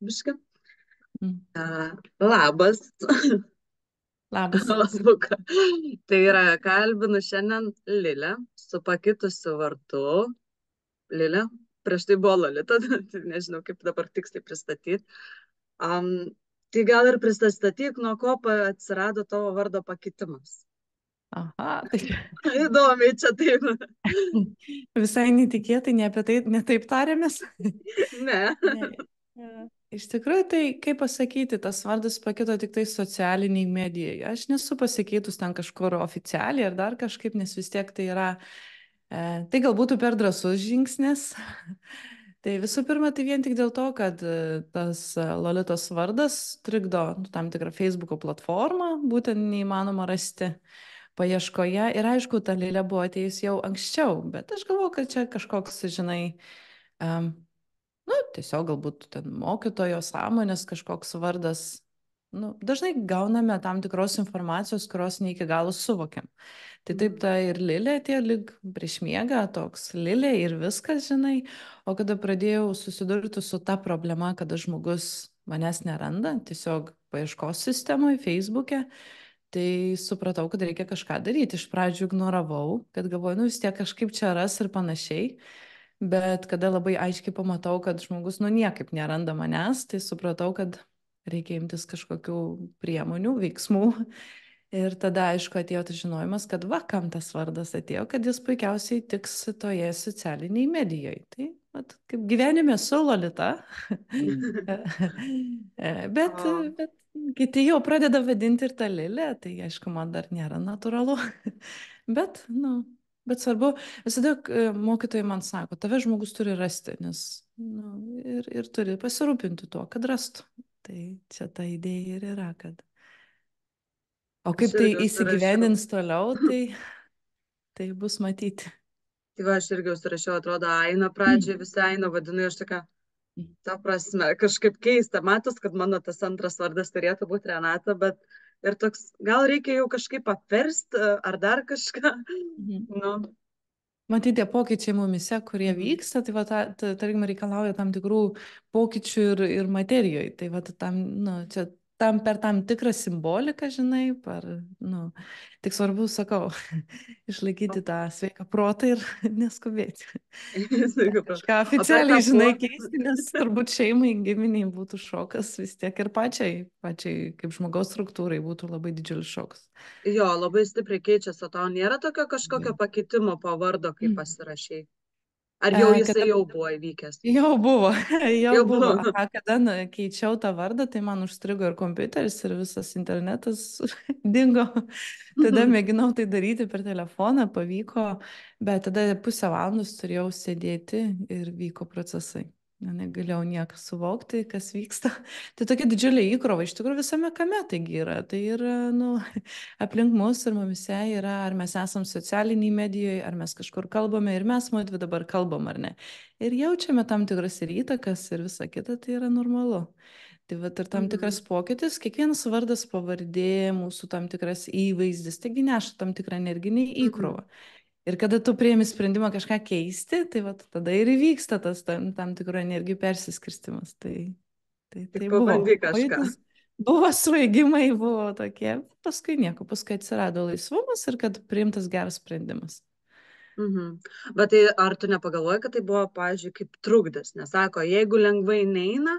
biški. Mm. Labas, Labas. Luka. Tai yra, kalbinu šiandien Lilę su pakitusiu vardu. Lilė, prieš tai buvo Lolita, tai nežinau, kaip dabar tiksliai pristatyti. Um, tai gal ir pristatyk, nuo ko atsirado tavo vardo pakitimas. Aha, tai Įdomiai čia taip. visai netikėtai, ne apie tai, netaip tarėmės. Ne. Ne. Iš tikrųjų, tai kaip pasakyti, tas vardas pakito tik tai socialiniai medijai. Aš nesu pasikeitus ten kažkur oficialiai ar dar kažkaip, nes vis tiek tai yra, tai gal būtų per drąsus žingsnis. Tai visų pirma, tai vien tik dėl to, kad tas Lolitos vardas trikdo tam tikrą Facebook'o platformą, būtent neįmanoma rasti paieškoje. Ir aišku, ta Lilė buvo atėjus jau anksčiau, bet aš galvoju, kad čia kažkoks, žinai, um, nu, tiesiog galbūt ten mokytojo sąmonės kažkoks vardas. Nu, dažnai gauname tam tikros informacijos, kurios ne iki galo suvokiam. Tai taip Mhm. ta ir Lilė atėjo lyg prieš miegą, toks Lilė ir viskas, žinai. O kada pradėjau susidurti su ta problema, kada žmogus manęs neranda, tiesiog paieškos sistemoje, Facebook'e, tai supratau, kad reikia kažką daryti. Iš pradžių ignoravau, kad galvoju, nu vis tiek kažkaip čia ras ir panašiai. Bet kada labai aiškiai pamatau, kad žmogus nu niekaip neranda manęs, tai supratau, kad reikia imtis kažkokių priemonių, veiksmų. Ir tada, aišku, atėjo tas žinojimas, kad va, kam tas vardas atėjo, kad jis puikiausiai tiks toje socialiniai medijoje. Tai, vat, kaip gyvenime su Lolita. bet, O, bet kiti jau pradeda vadinti ir tą Lilę, tai aišku, man dar nėra natūralu. bet, nu, bet svarbu, visada mokytojai man sako, tave žmogus turi rasti, nes nu, ir turi pasirūpinti tuo, kad rastų. Tai čia ta idėja ir yra, kad. O aš kaip tai irgi užsirašiau. įsigyvendins toliau, tai bus matyti. Tai va, aš irgi užsirašiau, atrodo, Aina pradžioje, visi Aina vadinu, aš tokia, ta prasme, kažkaip keista, matos, kad mano tas antras vardas turėtų būti Renata, bet ir toks, gal reikia jau kažkaip apversti ar dar kažką. Mhm. Nu, Matyti tie pokyčiai mumise, kurie mhm. vyksta, tai va, tarkim, reikalauja tam tikrų pokyčių ir materijoje. Tai va, tam, nu, čia tam per tam tikrą simboliką, žinai, nu, tik svarbu, sakau, išlaikyti tą sveiką protą ir neskubėti. Ten kažką O per tą oficialiai, žinai, po... keisti, nes turbūt šeimai, giminiai būtų šokas vis tiek ir pačiai kaip žmogaus struktūrai būtų labai didžiulis šokas. Jo, labai stipriai keičiasi, o tau nėra tokio kažkokio Labai. pakitimo po vardo, kai Mm. pasirašai. Ar jau jisai Kada jau buvo įvykęs? jau buvo, jau Jau buvo. buvo. Aha, kada keičiau tą vardą, tai man užstrigo ir kompiuteris, ir visas internetas dingo. Tada mėginau tai daryti per telefoną, pavyko, bet tada pusę valandos turėjau sėdėti ir vyko procesai. Negalėjau nieko suvokti, kas vyksta. Tai tokia didžiulė įkrova, iš tikrųjų visame kame taigi yra. Tai yra, nu, aplink mus ir mumise yra, ar mes esam socialiniai medijoje, ar mes kažkur kalbame ir mes, mudvi dabar kalbam, ar ne. Ir jaučiame tam tikras ir įtakas ir visa kita, tai yra normalu. Tai va ir tam Mhm. tikras pokytis, kiekvienas vardas, pavardė, mūsų tam tikras įvaizdis, taigi neša tam tikrą energinį Mhm. įkrovą. Ir kada tu prieimi sprendimą kažką keisti, tai va tada ir įvyksta tas tam tikro energijų persiskirstimas. Tik Tai buvo. pabandyk kažką. Pajūtis buvo svaigimai, buvo tokie. Paskui nieko, paskui atsirado laisvumas ir kad priimtas geras sprendimas. Mhm. Bet tai ar tu nepagalvoji, kad tai buvo, pavyzdžiui, kaip trukdis? Nes sako, jeigu lengvai neina,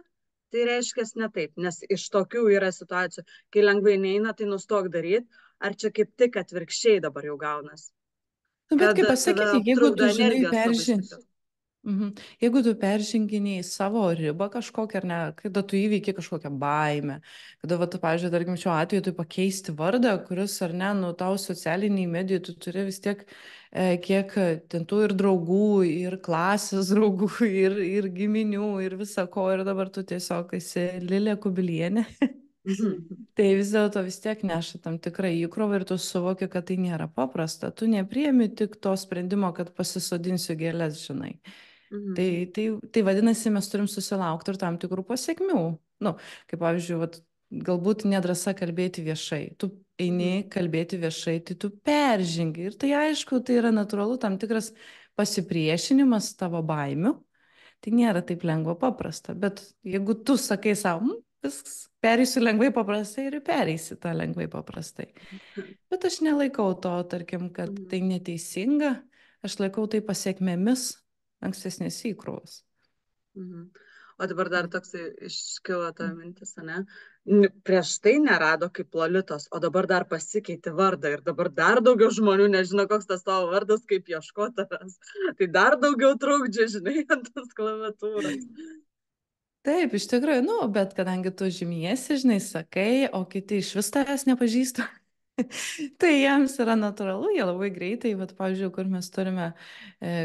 tai reiškia ne taip. Nes iš tokių yra situacijų, kai lengvai neina, tai nustok daryti. Ar čia kaip tik atvirkščiai dabar jau gaunas? Nu, bet Kad kaip tave pasakyti, jeigu trukdo tu žinai, energijos labai stiprios. Jeigu tu perženginiai savo ribą kažkokią, ar ne, kada tu įveiki kažkokią baimę, kada, va, tu, pavyzdžiui, tarkim, šiuo atveju tu pakeisti vardą, kuris, ar ne, nu, tau socialiniai medijai, tu turi vis tiek, kiek ten tų ir draugų, ir klasės draugų, ir giminių, ir visa ko, ir dabar tu tiesiog esi Lilė Kubilienė. Mhm. Tai vis dėlto vis tiek neša tam tikrą įkrovą ir tu suvoki, kad tai nėra paprasta. Tu nepriemi tik to sprendimo, kad pasisodinsiu gėlės, žinai. Tai, Mhm. tai, tai vadinasi, mes turim susilaukti ir tam tikrų pasiekmių. Nu, kaip pavyzdžiui, vat, galbūt nedrąsa kalbėti viešai. Tu eini Mhm. kalbėti viešai, tai tu peržengi. Ir tai aišku, tai yra natūralu tam tikras pasipriešinimas tavo baimių. Tai nėra taip lengva paprasta, bet jeigu tu sakai savo, viskas, pereisiu lengvai paprastai ir pereisi tą lengvai paprastai. Bet aš nelaikau to, tarkim, kad Mhm. tai neteisinga, aš laikau tai pasiekmėmis ankstesnės įkrovos. Mhm. O dabar dar toksai iškilo ta mintis, ne? Prieš tai nerado kaip Lolitos, o dabar dar pasikeitė vardą ir dabar dar daugiau žmonių nežino, koks tas tavo vardas, kaip ieškoti tavęs. Tai dar daugiau trukdžių, žinai, ant tos klaviatūros. Taip, iš tikrųjų, nu, bet kadangi tu žymiesi, žinai, sakai, o kiti iš vis tavęs nepažįsta, tai jiems yra natūralu, jie labai greitai, bet, pavyzdžiui, kur mes turime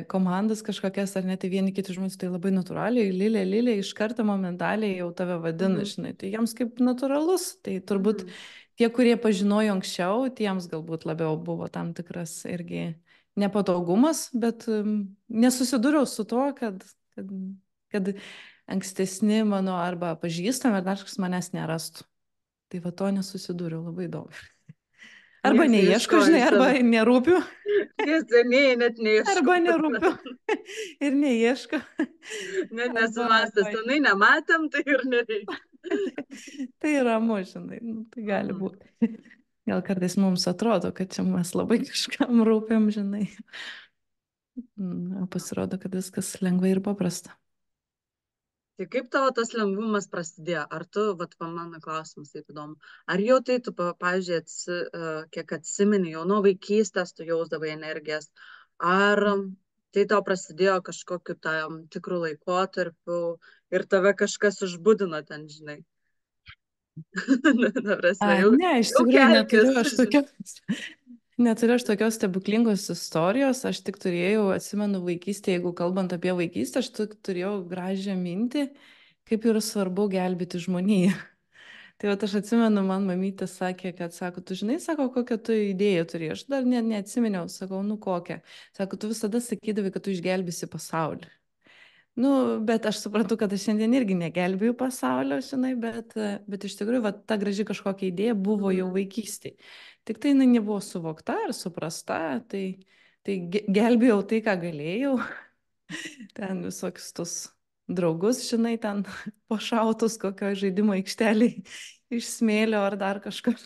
komandas kažkokias, ar net tai vieni kiti žmonės, tai labai natūraliai, Lilė, Lilė, iš karto momentaliai jau tave vadina, Mhm. žinai, tai jiems kaip natūralus, tai turbūt Mhm. tie, kurie pažinojo anksčiau, tiems galbūt labiau buvo tam tikras irgi nepatogumas, bet nesusidūriau su tuo, kad, kad ankstesni mano arba pažįstami, ar dar kažkas manęs nerastų. Tai va to nesusidūriau, labai daug. Arba Niekas neieško, neieškojo žinai, iš arba savęs. nerūpiu, Tie senieji net arba neieškojo nerūpiu tavęs. ir neieško. Net nesimastė, Arba senai nematėm, tai ir nereikia. tai ramu, žinai, nu, tai gali Mhm. būti. Gal kartais mums atrodo, kad čia mes labai kažkam rūpim, žinai. O pasirodo, kad viskas lengvai ir paprasta. Tai kaip tavo tas lengvumas prasidėjo? Ar tu, vat, va, mano klausimas, taip įdomu, ar jau tai tu, pavyzdžiui, kiek atsimeni, jau nuo vaikystės tu jausdavai energijas, ar tai tau prasidėjo kažkokiu tam tikrų laikotarpiu ir tave kažkas užbudino ten, žinai? Na, prasme, jau, Ne, iš jau tikrųjų neturiu kelkis, aš žinai. tokios, neturiu aš tokios stebuklingos istorijos, aš tik turėjau, atsimenu vaikystę, jeigu kalbant apie vaikystę, aš tik turėjau gražią mintį, kaip yra svarbu gelbėti žmoniją. Tai va, aš atsimenu, man mamytė sakė, kad, sako, tu žinai, sako, kokią tu idėją turi. Aš dar neatsiminiau, sakau, nu kokią. Sako, tu visada sakydavai, kad tu išgelbėsi pasaulį. Nu, bet aš suprantu, kad aš šiandien irgi negelbėjau pasaulio, žinai, bet iš tikrųjų, va, ta graži kažkokia idėja buvo jau Mhm. vaikystėje. Tik tai jinai nebuvo suvokta ar suprasta, tai gelbėjau tai, ką galėjau. Ten visokius tus draugus, žinai, ten pašautus kokio žaidimo aikšteliai iš smėlio ar dar kažkur.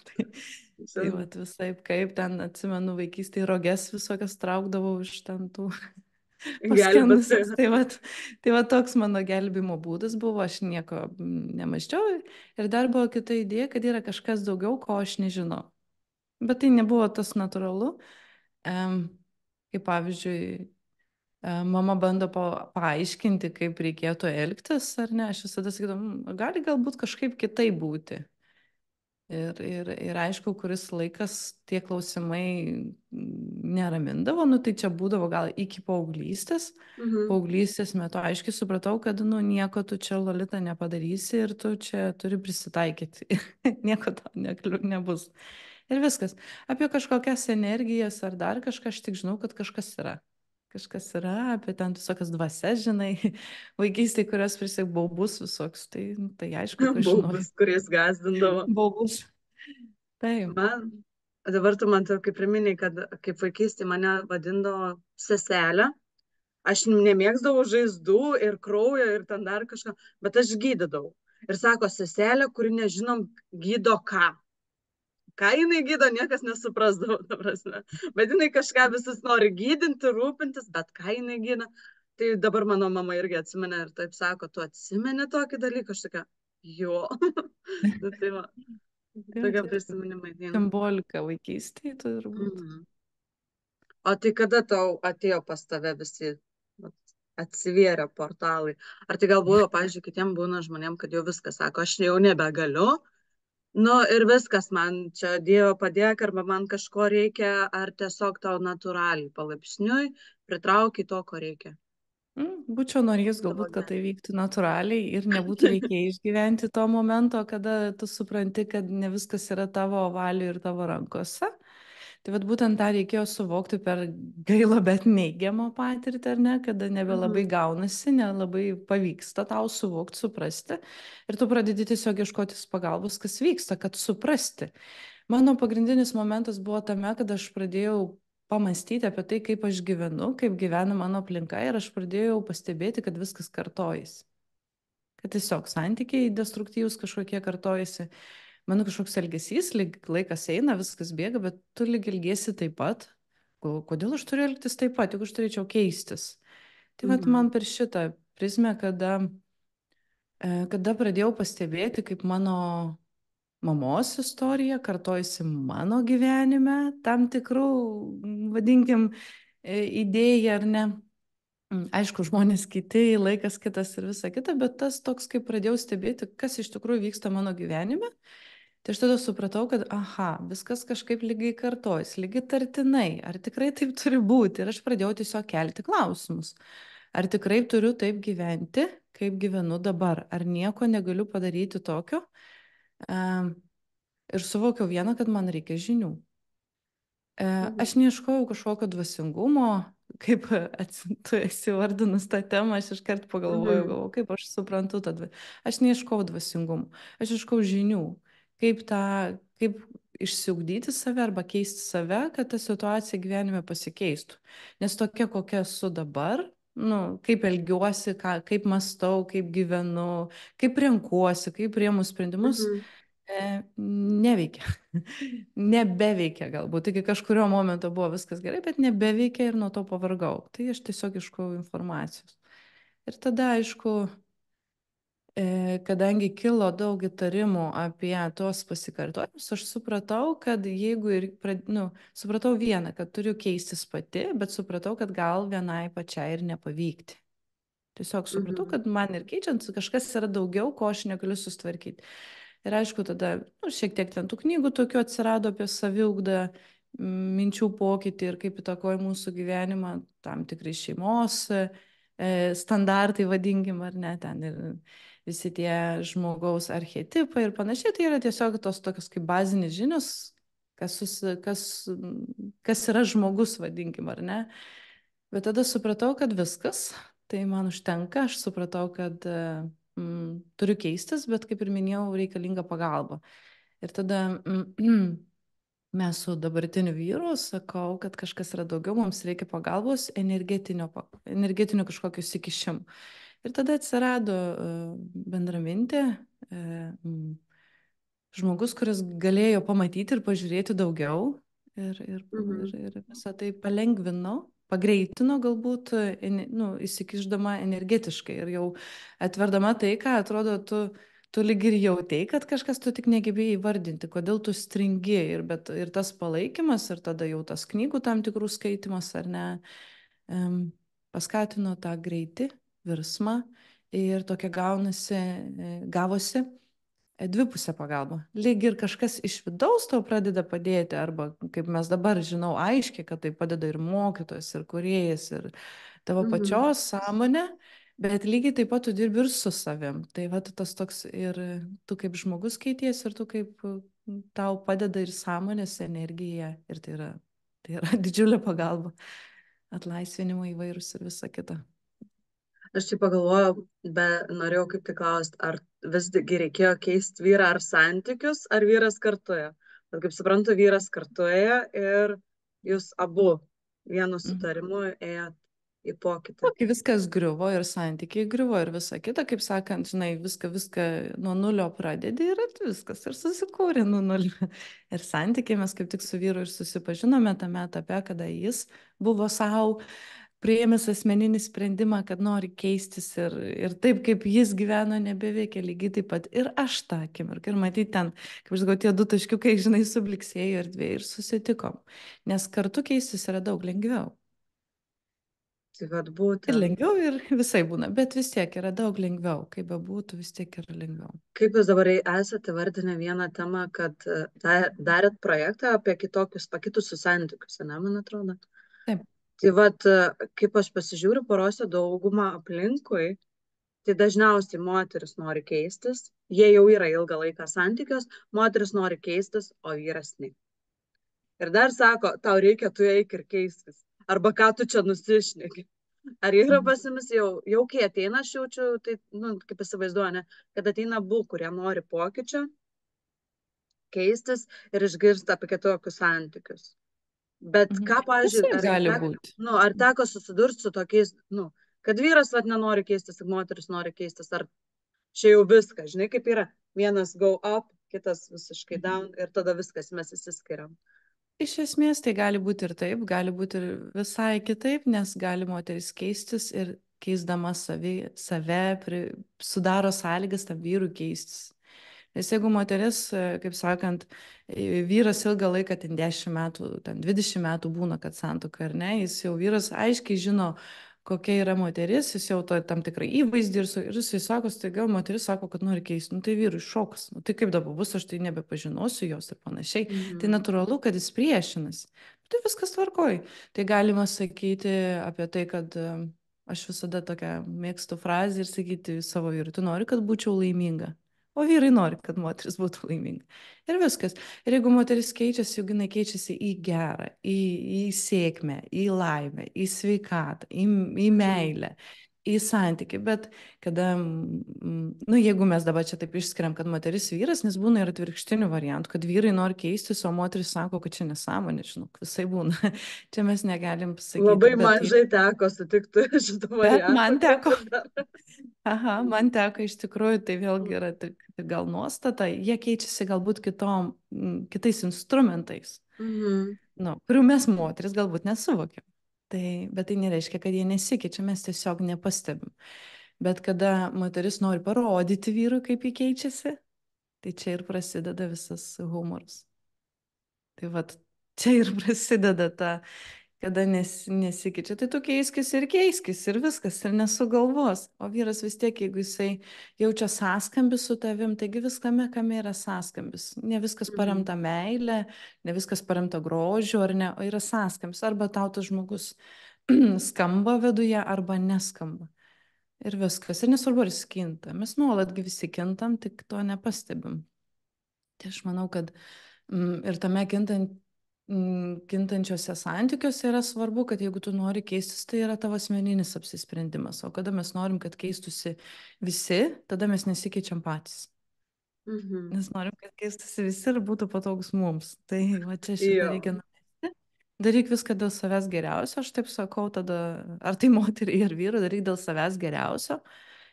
Tai vat visai kaip ten atsimenu vaikystėje roges visokias traukdavau iš ten tų Gelbėti. paskendusios. Tai va toks mano gelbimo būdas buvo, aš nieko nemaščiau. Ir dar buvo kita idėja, kad yra kažkas daugiau, ko aš nežinau. Bet tai nebuvo tas natūralu. Kaip pavyzdžiui, mama bando paaiškinti, kaip reikėtų elgtis, ar ne. Aš visada sakydavau, gali galbūt kažkaip kitaip būti. Ir aišku, kuris laikas tie klausimai neramindavo, nu tai čia būdavo gal iki paauglystės. Mhm. Paauglystės metu aiškiai supratau, kad nu nieko tu čia Lolita nepadarysi ir tu čia turi prisitaikyti. Nieko to nebus. Ir viskas. Apie kažkokias energijas ar dar kažką aš tik žinau, kad kažkas yra. Kažkas yra apie ten visokias dvasias, žinai, vaikystėje, kurios prisik baubus visoks, tai aišku, kad žinojau. Baubas, kuriais gazdindavo. Baubus. Taip. Man, dabar tu man taip kaip priminiai, kad kaip vaikystė mane vadindavo seselė. Aš nemėgdavau žaizdų ir kraujo ir ten dar kažką, bet aš gydydavau. Ir sako, seselė, kuri nežinom, gydo ką. Ką jinai gydo, niekas nesuprasdavo, ta prasme. Bet jinai kažką visus nori gydinti, rūpintis, bet ką jinai gydo. Tai dabar mano mama irgi atsimena ir taip sako, tu atsimeni tokį dalyką, aš tokia, jo. Nu, tai va, Tai tokie čia prisiminimai. simbolika vaikystėje turbūt. Mhm. O tai kada tau atėjo pas tave visi vat, atsivėrė portalai? Ar tai gal buvo, pavyzdžiui, kitiem būna žmonėm, kad jau viskas sako, aš jau nebegaliu, nu ir viskas, man čia Dievo padėk, arba man kažko reikia, ar tiesiog tau natūraliai, palaipsniui pritrauki to, ko reikia Būčiau norėjus tavo galbūt, kad tai gyvenime. vyktų natūraliai ir nebūtų reikėję išgyventi to momento, kada tu supranti, kad ne viskas yra tavo valių ir tavo rankose. Tai vad būtent tą reikėjo suvokti per gailą, bet neigiamą patirtį, ar ne, kada nebelabai Mhm. gaunasi, nelabai pavyksta tau suvokti, suprasti. Ir tu pradedi tiesiog ieškotis pagalbos, kas vyksta, kad suprasti. Mano pagrindinis momentas buvo tame, kad aš pradėjau pamastyti apie tai, kaip aš gyvenu, kaip gyvena mano aplinka ir aš pradėjau pastebėti, kad viskas kartojasi. Kad tiesiog santykiai destruktyvūs kažkokie kartojasi. Mano kažkoks elgesys, laikas eina, viskas bėga, bet tu lyg ilgiesi taip pat. Kodėl aš turiu elgtis taip pat, juk aš turėčiau keistis. Tai vat man per šitą prizmę, kada pradėjau pastebėti, kaip mano mamos istorija kartojasi mano gyvenime, tam tikrų, vadinkim, idėjai ar ne. Aišku, žmonės kiti, laikas kitas ir visa kita, bet tas toks, kaip pradėjau stebėti, kas iš tikrųjų vyksta mano gyvenime, tai aš tada supratau, kad, aha, viskas kažkaip lygiai kartojas, lygiai tartinai, ar tikrai taip turi būti. Ir aš pradėjau tiesiog kelti klausimus. Ar tikrai turiu taip gyventi, kaip gyvenu dabar, ar nieko negaliu padaryti tokio. Ir suvokiau vieną, kad man reikia žinių. Aš neieškojau kažkokio dvasingumo, kaip tu esi vardinus tą temą, aš iškart pagalvojau, kaip aš suprantu tą dvasingumą. Aš neieškojau dvasingumo, aš ieškojau žinių, kaip išsiugdyti save arba keisti save, kad ta situacija gyvenime pasikeistų. Nes tokia, kokia esu dabar, kaip elgiuosi, kaip mąstau, kaip gyvenu, kaip renkuosi, kaip priemu sprendimus, neveikia. Nebeveikia galbūt. Iki kažkurio momento buvo viskas gerai, bet nebeveikia ir nuo to pavargau. Tai aš tiesiog ieškojau informacijos. Ir tada, aišku, kadangi kilo daug įtarimų apie tuos pasikartojimus, aš supratau, kad jeigu supratau vieną, kad turiu keistis pati, bet supratau, kad gal vienai pačiai ir nepavykti. Tiesiog supratau, kad man ir keičiant kažkas yra daugiau, ko aš negaliu sustvarkyti. Ir aišku, tada šiek tiek ten tų knygų tokių atsirado apie saviugdą, minčių pokytį ir kaip įtakoja mūsų gyvenimą, tam tikrai šeimos standartai, vadinkim, ar ne, ten ir visi tie žmogaus archetipai ir panašiai. Tai yra tiesiog tos tokios kaip bazinis žinios, kas yra žmogus, vadinkim, ar ne. Bet tada supratau, kad viskas, tai man užtenka, aš supratau, kad turiu keistis, bet kaip ir minėjau, reikalinga pagalba. Ir tada mes su dabartiniu vyru sakau, kad kažkas yra daugiau, mums reikia pagalbos, energetinio kažkokio įsikišimo. Ir tada atsirado bendramintė, žmogus, kuris galėjo pamatyti ir pažiūrėti daugiau ir visą tai palengvino, pagreitino galbūt, įsikišdama energetiškai ir jau atverdama tai, ką atrodo tu lyg ir jautei, kad kažkas tu tik negebėjai įvardinti, kodėl tu stringi ir tas palaikymas ir tada jau tas knygų tam tikrų skaitimas ar ne, paskatino tą greitį, virsmą ir tokia gavosi dvipusė pagalba. Lyg ir kažkas iš vidaus tau pradeda padėti, arba kaip mes dabar žinau aiškiai, kad tai padeda ir mokytojas, ir kūrėjas, ir tavo pačios sąmonė, bet lygiai taip pat tu dirbi ir su savim. Tai va tas toks ir tu kaip žmogus keities, ir tu kaip tau padeda ir sąmonės energija, ir tai yra didžiulė pagalba, atlaisvinimo įvairūs ir visa kita. Aš čia pagalvojau, bet norėjau kaip tik klausti, ar visgi reikėjo keisti vyrą ar santykius, ar vyras kartuoja. Bet kaip suprantu, vyras kartuoja ir jūs abu vienu sutarimu ėjot į pokytį. Kai viskas griuvo ir santykiai griuvo ir visa kita, kaip sakant, žinai, viską nuo nulio pradedi ir viskas ir susikūrė nuo nulio. Ir santykiai mes kaip tik su vyru ir susipažinome tame etape, kada jis buvo savo priėmęs asmeninį sprendimą, kad nori keistis ir taip, kaip jis gyveno, nebeveikia lygiai taip pat. Ir aš tą akimirką. Ir matyti ten, kaip aš sakau, tie du taškiukai, žinai, subliksėjo erdvėje ir susitikom. Nes kartu keistis yra daug lengviau. Tai vad būtent. Ir lengviau ir visai būna, bet vis tiek yra daug lengviau. Kaip bebūtų, vis tiek yra lengviau. Kaip jūs dabar esate vardinę vieną temą, kad darėt projektą apie pakitusius santykius, ne, man atrodo? Taip. Tai vat, kaip aš pasižiūriu porose daugumą aplinkui, tai dažniausiai moteris nori keistis, jie jau yra ilgą laiką santykios, moteris nori keistis, o vyras ne. Ir dar sako, tau reikia, tu eik ir keistis. Arba ką tu čia nusišneki. Ar yra pas jumis jau kai ateina, aš jaučiu, tai, kaip įsivaizduoju, ne, kad ateina abu, kurie nori pokyčio, keistis ir išgirsta apie kitokius santykius. Bet Mhm. ką, pavyzdžiui, Visaip gali būti. ar teko susidurti su tokiais, kad vyras vat nenori keistis, moteris nori keistis, ar čia jau viskas, žinai, kaip yra, vienas go up, kitas visiškai down ir tada viskas, mes įsiskiriam. Iš esmės tai gali būti ir taip, gali būti ir visai kitaip, nes gali moteris keistis ir keisdama save sudaro sąlygas tam vyrui keistis. Nes jeigu moteris, kaip sakant, vyras ilgą laiką, ten 10 metų, ten 20 metų būna, kad santuoka, ar ne, jis jau vyras aiškiai žino, kokia yra moteris, jis jau to tam tikrą įvaizdį ir jisai sako, staiga moteris sako, kad nori keisti, nu tai vyrui šokas, nu tai kaip dabar bus, aš tai nebepažinosiu jos ir panašiai. Tai Mhm. natūralu, kad jis priešinasi. Tai viskas tvarkoj. Tai galima sakyti apie tai, kad aš visada tokią mėgstu frazę ir sakyti savo vyrui, tu nori, kad būčiau laiminga. O vyrai nori, kad moteris būtų laiminga. Ir viskas. Ir jeigu moteris keičiasi, juk jinai keičiasi į gerą, į sėkmę, į laimę, į sveikatą, į Mhm. meilę, į santyki. Bet kada, nu jeigu mes dabar čia taip išskiriam, kad moteris vyras, nes būna ir atvirkštinių variantų, kad vyrai nori keistis, o moteris sako, kad čia nesąmonė, žinok, visai būna. Čia mes negalim pasakyti, Labai mažai teko sutikti šitų bet variantų, man teko. bet dar. Aha, man teko iš tikrųjų, tai vėlgi yra tik gal nuostata, jie keičiasi galbūt kitais instrumentais, Mhm. nu, kurių mes moteris galbūt nesuvokiam. Tai, bet tai nereiškia, kad jie nesikeičia, mes tiesiog nepastebim. Bet kada moteris nori parodyti vyrui, kaip jį keičiasi, tai čia ir prasideda visas humoras. Tai vat, čia ir prasideda ta kada nesikeičia, tai tu keiskis ir viskas, ir nesugalvos. O vyras vis tiek, jeigu jisai jaučia sąskambį su tavim, taigi viskame, kame yra sąskambis. Ne viskas Mhm. paremta meilė, ne viskas paremta grožiu, ar ne, o yra sąskambis. Arba tau tas žmogus skamba viduje, arba neskamba. Ir viskas. Ir nesvarbu, ar jis kinta. Mes nuolatgi visi kintam, tik to nepastebim. Tai aš manau, kad ir tame kintančiose santykiuose yra svarbu, kad jeigu tu nori keistis, tai yra tavo asmeninis apsisprendimas. O kada mes norim, kad keistusi visi, tada mes nesikeičiam patys. Mhm. Nes norim, kad keistųsi visi ir būtų patogus mums. Tai va čia šitą Jo. reikia numesti. Daryk viską dėl savęs geriausio, aš taip sakau, tada ar tai moteriai ir vyrui, daryk dėl savęs geriausio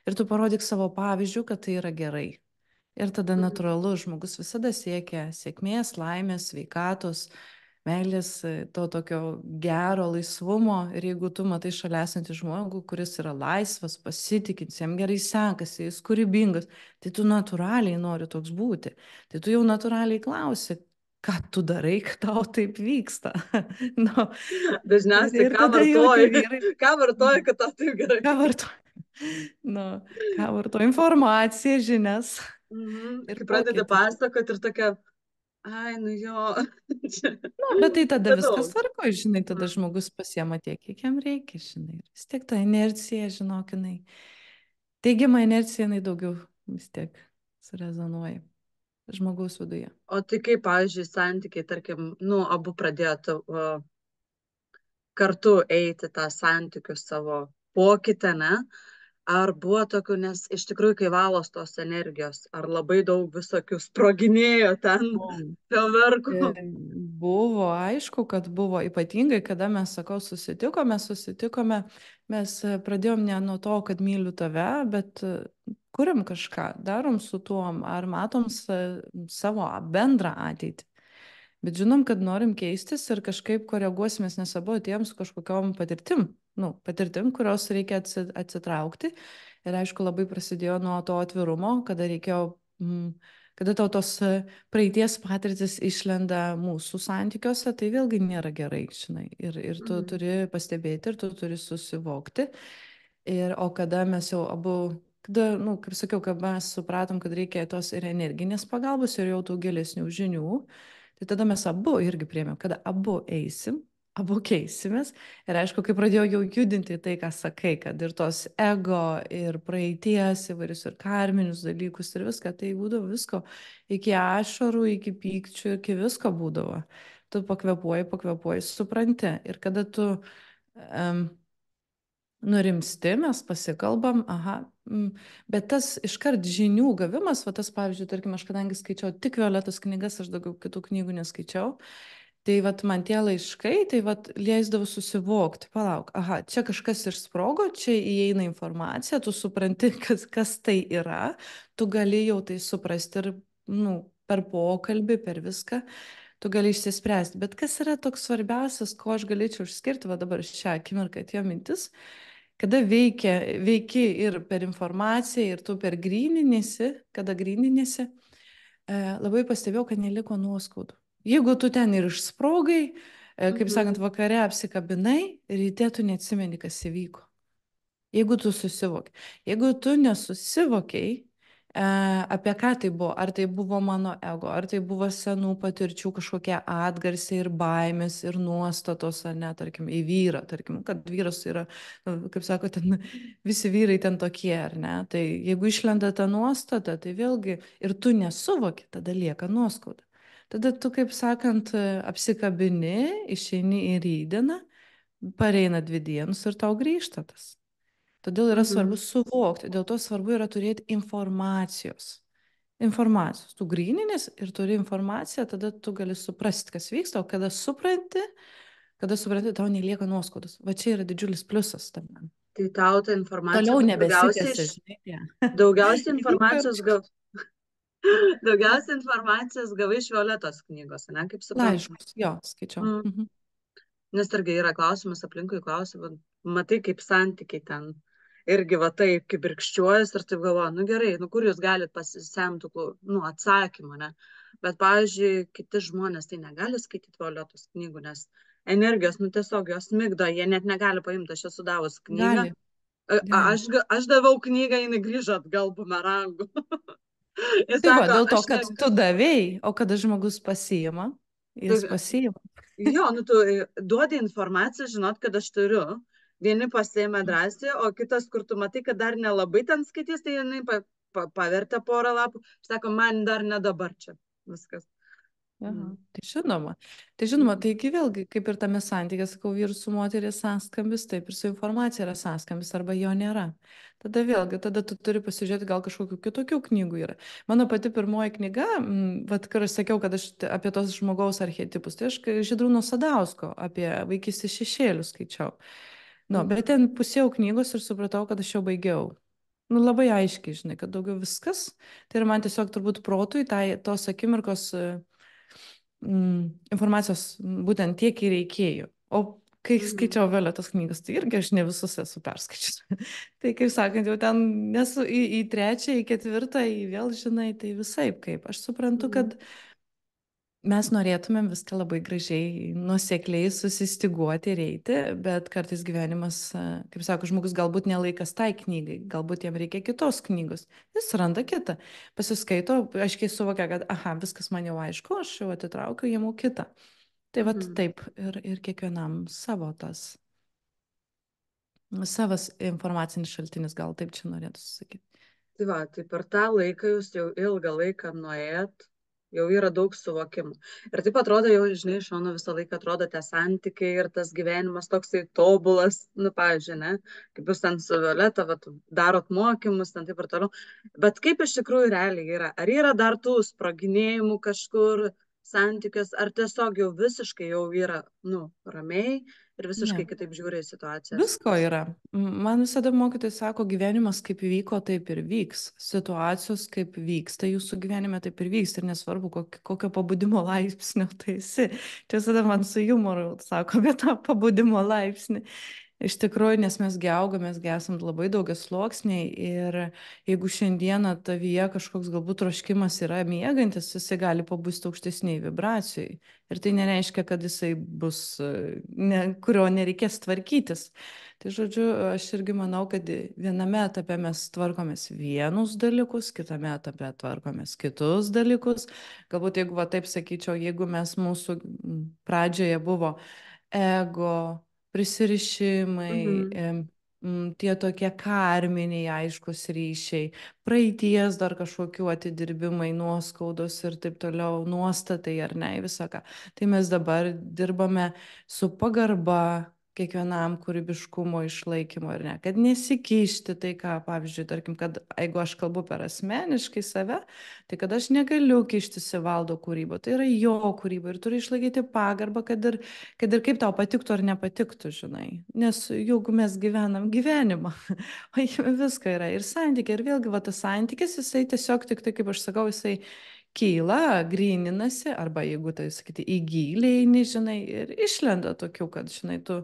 ir tu parodyk savo pavyzdžių, kad tai yra gerai. Ir tada Mhm. natūralu, žmogus visada siekia sėkmės, laimės, sveikatos, meilės, to tokio gero laisvumo. Ir jeigu tu matai šalia esantį žmogų, kuris yra laisvas, pasitikint, jam gerai sekasi, jis kūrybingas, tai tu natūraliai nori toks būti. Tai tu jau natūraliai klausi, ką tu darai, kad tau taip vyksta. Nu, Dažniausiai, ir tada jau tie vyrai. ką vartoji, kad tau taip gerai. Ką vartoja? Nu, ką vartoja? Informaciją, žinias. Mhm. Ir Kai pradedi pokytį. pasakoti ir tokia, ai, nu jo. Čia Nu, bet tai tada per viskas daug. tvarko, žinai, tada Mhm. žmogus pasiema tiek, kiek jam reikia, žinai. Ir vis tiek ta inercija, žinok, jinai. Teigiama inercija, jinai daugiau vis tiek surezonuoja žmogaus viduje. O tai kaip, pavyzdžiui, santykiai, tarkim, abu pradėtų kartu eiti tą santykių savo pokytį, ne? Ar buvo tokių, nes iš tikrųjų, kai valos tos energijos, ar labai daug visokių sproginėjo ten Wow. fejerverkų? Buvo, aišku, kad buvo ypatingai, kada mes, sakau, susitikome, mes pradėjom ne nuo to, kad myliu tave, bet kuriam kažką, darom su tuom, ar matom savo bendrą ateitį. Bet žinom, kad norim keistis ir kažkaip koreguosimės, nes abu atėjom su kažkokiom patirtim, nu, patirtim, kurios reikia atsitraukti. Ir aišku, labai prasidėjo nuo to atvirumo, kada reikėjo, kada tau tos praeities patirtis išlenda mūsų santykiuose, tai vėlgi nėra gerai, žinai. Ir tu Mhm. turi pastebėti, ir tu turi susivokti. O kada mes jau abu, kada, nu, kaip sakiau, kad mes supratom, kad reikia tos ir energinės pagalbos, ir jau tų gilesnių žinių, tai tada mes abu irgi priėmėm, kada abu eisim, abu keisimės. Ir aišku, kai pradėjau jau judinti tai, ką sakai, kad ir tos ego, ir praeities, įvairius ir karminius dalykus, ir viską, tai būdavo visko, iki ašarų, iki pykčių, iki visko būdavo. Tu pakvepuoji, supranti. Ir kada tu nurimsti, mes pasikalbam, aha, bet tas iškart žinių gavimas, va tas, pavyzdžiui, tarkim, aš kadangi skaičiau tik Violetos knygas, aš daugiau kitų knygų neskaičiau, Tai vat man tie laiškai, tai vat leisdavo susivokti, palauk, aha, čia kažkas išsprogo, čia įeina informacija, tu supranti, kas tai yra, tu gali jau tai suprasti ir, nu, per pokalbį, per viską, tu gali išsispręsti. Bet kas yra toks svarbiausias, ko aš galėčiau išskirti, va dabar šią akimirką atėjo mintis, kada veiki ir per informaciją, ir tu per gryninėsi, kada gryninėsi, labai pastebėjau, kad neliko nuoskaudų. Jeigu tu ten ir išsprogai, kaip sakant, Mhm. vakare apsikabinai, ryte tu neatsimeni, kas įvyko. Jeigu tu susivoki. Jeigu tu nesusivokiai, apie ką tai buvo, ar tai buvo mano ego, ar tai buvo senų patirčių kažkokie atgarsiai ir baimės ir nuostatos, ar ne, tarkim, į vyrą, tarkim, kad vyras yra, kaip sako, ten visi vyrai ten tokie, ar ne. Tai jeigu išlenda ta nuostata, tai vėlgi ir tu nesuvoki, tada lieka nuoskauda. Tada tu, kaip sakant, apsikabini, išeini į rytdieną, pareina 2 dienos ir tau grįžta tas. Todėl yra svarbu Mhm. suvokti, dėl to svarbu yra turėti informacijos. Informacijos. Tu grininis ir turi informaciją, tada tu gali suprasti, kas vyksta, o kada supranti, tau nelieka nuoskaudos. Va čia yra didžiulis pliusas tame. Tai tau ta informacija Toliau daugiausiai, nebesitęsia, žinai, tie. daugiausiai Įvyko ir informacijos daugiausiai informacijos gavai iš Violetos knygos, ne, kaip suprantu. laiškus, jo, skaičiau. Mm. Mhm. Nes irgi yra klausimas, aplinkui klausimą, matai, kaip santykiai ten. Irgi va taip, kaip virkščiuojas ir taip galvoja, nu gerai, nu kur jūs galite pasisemti, nu, atsakymą, ne? Bet, pavyzdžiui, kiti žmonės tai negali skaityti Violetos knygų, nes energijos, nu tiesiog jos migdo, jie net negali paimti, aš esu davus knygą, Gali, gali. aš daviau knygą, jinai grįžo atgal bumerangu. Jis Tai va, sako, dėl to, aš ne. kad tu davėjai, o kada žmogus pasiima, jis pasiima. Jo, nu tu duodi informaciją, žinot, kad aš turiu. Vieni pasiėmė drąsiai, o kitas, kur tu matai, kad dar nelabai ten skaitys, tai jinai pavertė porą lapų. Sako, man dar ne dabar čia viskas. Aha, Mm. tai žinoma, Mhm. taigi vėlgi, kaip ir tame santykė, sakau, vyrų su moteris sąskambis, taip ir su informacija yra sąskambis, arba jo nėra. Tada vėlgi, tada tu turi pasižiūrėti, gal kažkokių kitokių knygų yra. Mano pati pirmoji knyga, vat, kur aš sakiau, kad aš apie tos žmogaus archetipus, tai aš Žydrūno Sadausko apie vaikystės šešėlius skaičiau. Nu, bet ten pusėjau knygos ir supratau, kad aš jau baigiau. Nu, labai aiškiai, žinai, kad daugiau viskas. Tai yra man tiesiog turbūt protui, tos akimirkos informacijos būtent tiek ir reikėjo. O kai Mhm. skaičiau Violetos knygas, tai irgi aš ne visus esu perskaičius. Tai kaip sakant, jau ten nesu į trečią, į ketvirtą, į vėl, žinai, tai visaip kaip. Aš suprantu, Mhm. kad mes norėtumėm viską labai gražiai, nuosekliai susistiguoti ir eiti, bet kartais gyvenimas, kaip sako, žmogus galbūt nelaikas tai knygai, galbūt jam reikia kitos knygos. Jis randa kitą, pasiskaito, aiškiai suvokia, kad, aha, viskas man jau aišku, aš jau atitraukiu, jėmų kitą. Tai vat Mhm. taip ir kiekvienam savo tas, savas informacinis šaltinis, gal taip čia norėtų sakyti. Tai va, tai per tą laiką jūs jau ilgą laiką nuėjot, jau yra daug suvokimų. Ir taip atrodo, jau, žinai, iš šono visą laiką atrodo tie santykiai ir tas gyvenimas toksai tobulas, nu, pavyzdžiui, ne, kaip jūs ten su Violeta, vat, darot mokymus, ten taip ir toliau. Bet kaip iš tikrųjų realiai yra? Ar yra dar tų sproginėjimų kažkur santykius, ar tiesiog jau visiškai jau yra, nu, ramiai ir visiškai Ne. kitaip žiūri į situacijas? Visko yra. Man visada mokytojai sako, gyvenimas kaip vyko, taip ir vyks. Situacijos kaip vyksta jūsų gyvenime, taip ir vyks. Ir nesvarbu, kokio pabudimo laipsnio tai esi. Čia visada man su jumoru sako apie tą pabudimo laipsnį. Iš tikrųjų, nes mes augame, mes esam labai daugias sluoksniai ir jeigu šiandieną tavyje kažkoks galbūt troškimas yra miegantis, jisai gali pabusti aukštesniai vibracijai. Ir tai nereiškia, kad jisai bus, kurio nereikės tvarkytis. Tai žodžiu, aš irgi manau, kad viename etape mes tvarkomės vienus dalykus, kitame etape tvarkomės kitus dalykus. Galbūt, jeigu va taip sakyčiau, jeigu mes mūsų pradžioje buvo ego, prisirišimai, Mhm. tie tokie karminiai aiškus ryšiai, praeities dar kažkokių atidirbimai, nuoskaudos ir taip toliau, nuostatai ar ne, visą ką. Tai mes dabar dirbame su pagarba, kiekvienam kūrybiškumo išlaikymo ir ne, kad nesikišti tai, ką, pavyzdžiui, tarkim, kad jeigu aš kalbu per asmeniškai save, tai kad aš negaliu kištis į Valdo kūrybą, tai yra jo kūryba ir turi išlaikyti pagarbą, kad ir kaip tau patiktų ar nepatiktų, žinai, nes jeigu mes gyvenam gyvenimą, o jame visko yra ir santykiai, ir vėlgi va tas santykis, jisai tiesiog tik tai, kaip aš sakau, jisai kyla, gryninasi, arba jeigu tai sakyti, į gylį eini, žinai, ir išlenda tokių, kad, žinai, tu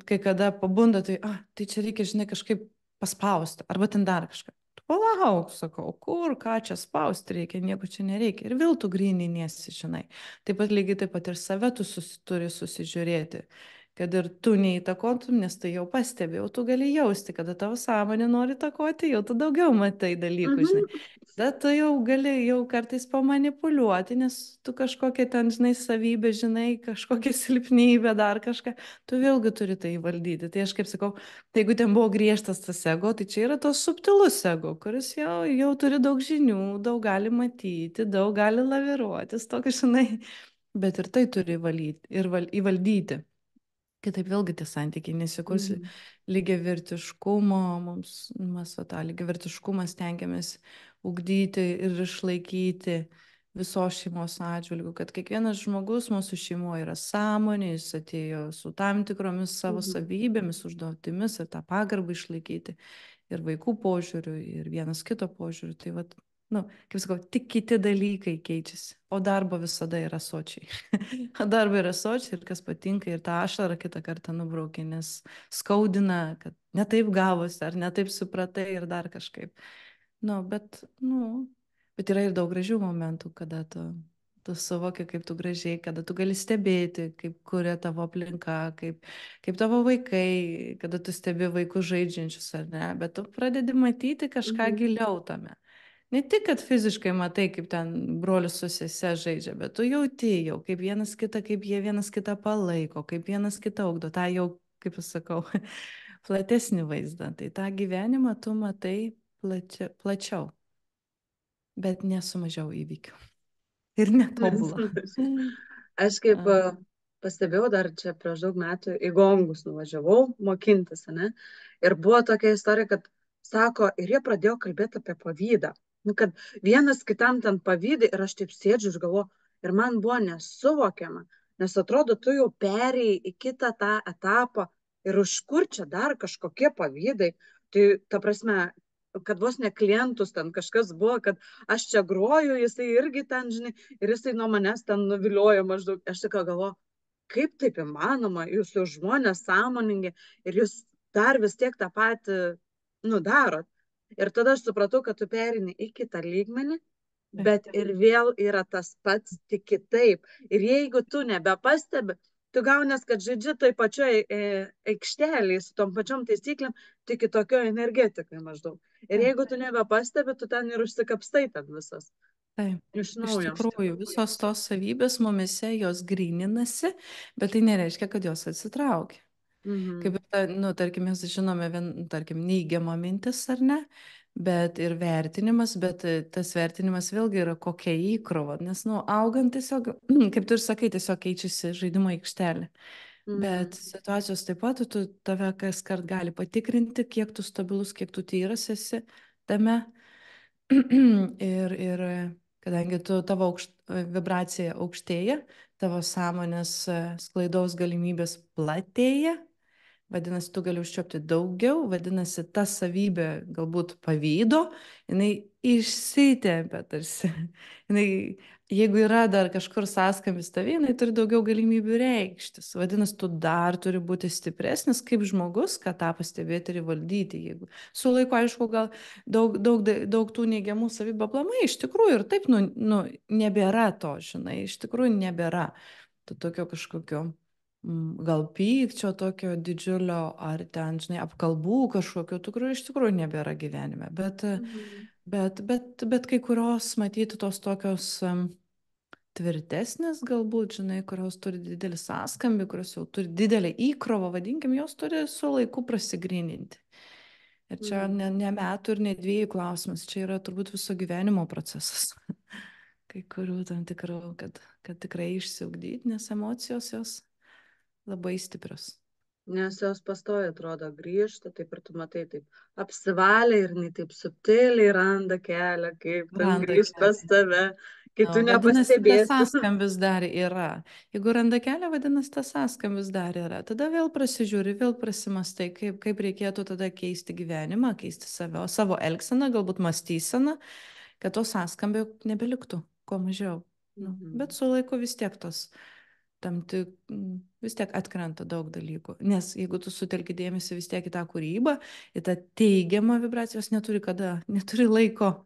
kai kada pabunda, tai čia reikia, žinai, kažkaip paspausti, arba ten dar kažką. Tu palauk, sakau, kur, ką čia spausti reikia, nieko čia nereikia. Ir vėl tu gryniniesi, žinai. Taip pat lygiai taip pat ir save tu turi susižiūrėti. Kad ir tu neįtakotum, nes tu jau pastebi, jau tu gali jausti, kada tavo sąmonė nori įtakoti, jau tu daugiau matai dalykų, žinai. Mhm. Tada tu jau gali jau kartais pamanipuliuoti, nes tu kažkokią ten, žinai, savybę, žinai, kažkokią silpnybę, dar kažką, tu vėlgi turi tai valdyti. Tai aš kaip sakau, tai jeigu ten buvo griežtas tas ego, tai čia yra tos subtilus ego, kuris jau turi daug žinių, daug gali matyti, daug gali laviruotis, tokia, žinai, bet ir tai turi valyti ir įvaldyti. Kitaip vėlgi tie santykiai nesikurs Mhm. lygiavertiškumo, mes va tą lygiavertiškumą stengiamės ugdyti ir išlaikyti visos šeimos atžvilgių, kad kiekvienas žmogus mūsų šeimoje yra sąmonė, jis atėjo su tam tikromis savo Mhm. savybėmis, užduotimis ir tą pagarbą išlaikyti ir vaikų požiūrių, ir vienas kito požiūrių. Tai vat, nu, kaip sakau, tik kiti dalykai keičiasi, o darbo visada yra sočiai. O darbo yra sočiai ir kas patinka ir tą ašarą kitą kartą nubraukia, nes skaudina, kad netaip gavosi ar netaip supratai ir dar kažkaip. Bet yra ir daug gražių momentų, kada tu suvoki, kaip tu gražiai, kada tu gali stebėti, kaip kuria tavo aplinka, kaip tavo vaikai, kada tu stebi vaikus žaidžiančius ar ne, bet tu pradedi matyti kažką Mhm. giliau tame. Ne tik, kad fiziškai matai, kaip ten brolius su sese žaidžia, bet tu jauti jau, kaip vienas kitą, kaip jie vienas kitą palaiko, kaip vienas kitą augdo, tą jau, kaip aš sakau, platesnį vaizdą. Tai tą gyvenimą tu matai plačiau, bet nesu mažiau įvykių. Ir netobulą. Aš kaip pastebėjau dar čia prieš daug metų į Gongus nuvažiavau mokintis, ne? Ir buvo tokia istorija, kad sako, ir jie pradėjo kalbėti apie pavydą. Nu, kad vienas kitam ten pavydė ir aš taip sėdžiu ir galvoju, ir man buvo nesuvokiama, nes atrodo, tu jau perėjai į kitą tą etapą ir už kur čia dar kažkokie pavydai. Tai ta prasme, kad vos ne klientus ten kažkas buvo, kad aš čia groju, jisai irgi ten, žinai, ir jisai nuo manęs ten nuviliojo maždaug. Aš tik galvoju, kaip taip įmanoma, jūs jau žmonės sąmoningi ir jūs dar vis tiek tą patį nudarot. Ir tada aš supratau, kad tu perini į kitą lygmenį, bet ir vėl yra tas pats, tik kitaip. Ir jeigu tu nebepastebi, tu gaunės, kad žaidži toj pačioj aikštelėje su tom pačiom taisyklėm, tik kitokio energetikai maždaug. Ir Taip, jeigu tu nebepastebi, tu ten ir užsikapstai ten visas. taip. Iš Iš naujo. tikrųjų, visos tos savybės mumise jos gryninasi, bet tai nereiškia, kad jos atsitraukia. Kaip Mhm. ir, tarkim, mes žinome, tarkim, neigiamą mintis ar ne, bet ir vertinimas, bet tas vertinimas vėlgi yra kokia įkrova, nes, augant tiesiog, kaip tu ir sakai, tiesiog keičiasi žaidimo aikštelė. Bet Mhm. situacijos taip pat, tave kas kart gali patikrinti, kiek tu stabilus, kiek tu tyras esi tame. Ir kadangi tavo vibracija aukštėja, tavo sąmonės sklaidos galimybės platėja, vadinasi, tu gali užčiopti daugiau, vadinasi, ta savybė galbūt pavydo, jinai išsitempia tarsi. Jeigu yra dar kažkur sąskambis tavai, jinai turi daugiau galimybių reikštis. Vadinasi, tu dar turi būti stipresnis kaip žmogus, kad tą pastebėti ir įvaldyti. Jeigu su laiku, aišku, gal daug tų neigiamų savybių aplamai, iš tikrųjų ir taip, nebėra to, žinai, iš tikrųjų nebėra to tokio kažkokio gal pykčio tokio didžiulio, ar ten, žinai, apkalbų kažkokio, tikrųjų iš tikrųjų nebėra gyvenime. Mhm. Bet kai kurios, matyti, tos tokios tvirtesnės galbūt, žinai, kurios turi didelį sąskambį, kurios jau turi didelį įkrovą, vadinkim, jos turi su laiku prasigryninti. Ir čia Mhm. ne metų ir ne 2 klausimas, čia yra turbūt viso gyvenimo procesas. Kai kurių tam tikrų, kad tikrai išsiugdyti, nes emocijos jos labai stiprios. Nes jos pastoja atrodo grįžta, taip ir tu matai, taip apsivalė ir jinai taip subtiliai randa kelią, kaip ten Randa grįžt pas kelią. tave, kai tu Vadinasi, tas nepastebėsi. sąskambis dar yra. Jeigu randa kelią, vadinasi, tas sąskambis dar yra. Tada vėl prasižiūri, vėl prasimastai, kaip reikėtų tada keisti gyvenimą, keisti savo elgseną, galbūt mąstyseną, kad to sąskambio nebeliktų, kuo mažiau. Nu, bet Mhm. su laiku vis tiek vis tiek atkrenta daug dalykų. Nes jeigu tu sutelki dėmesį vis tiek į tą kūrybą, į tą teigiamą vibraciją, jos neturi kada, neturi laiko.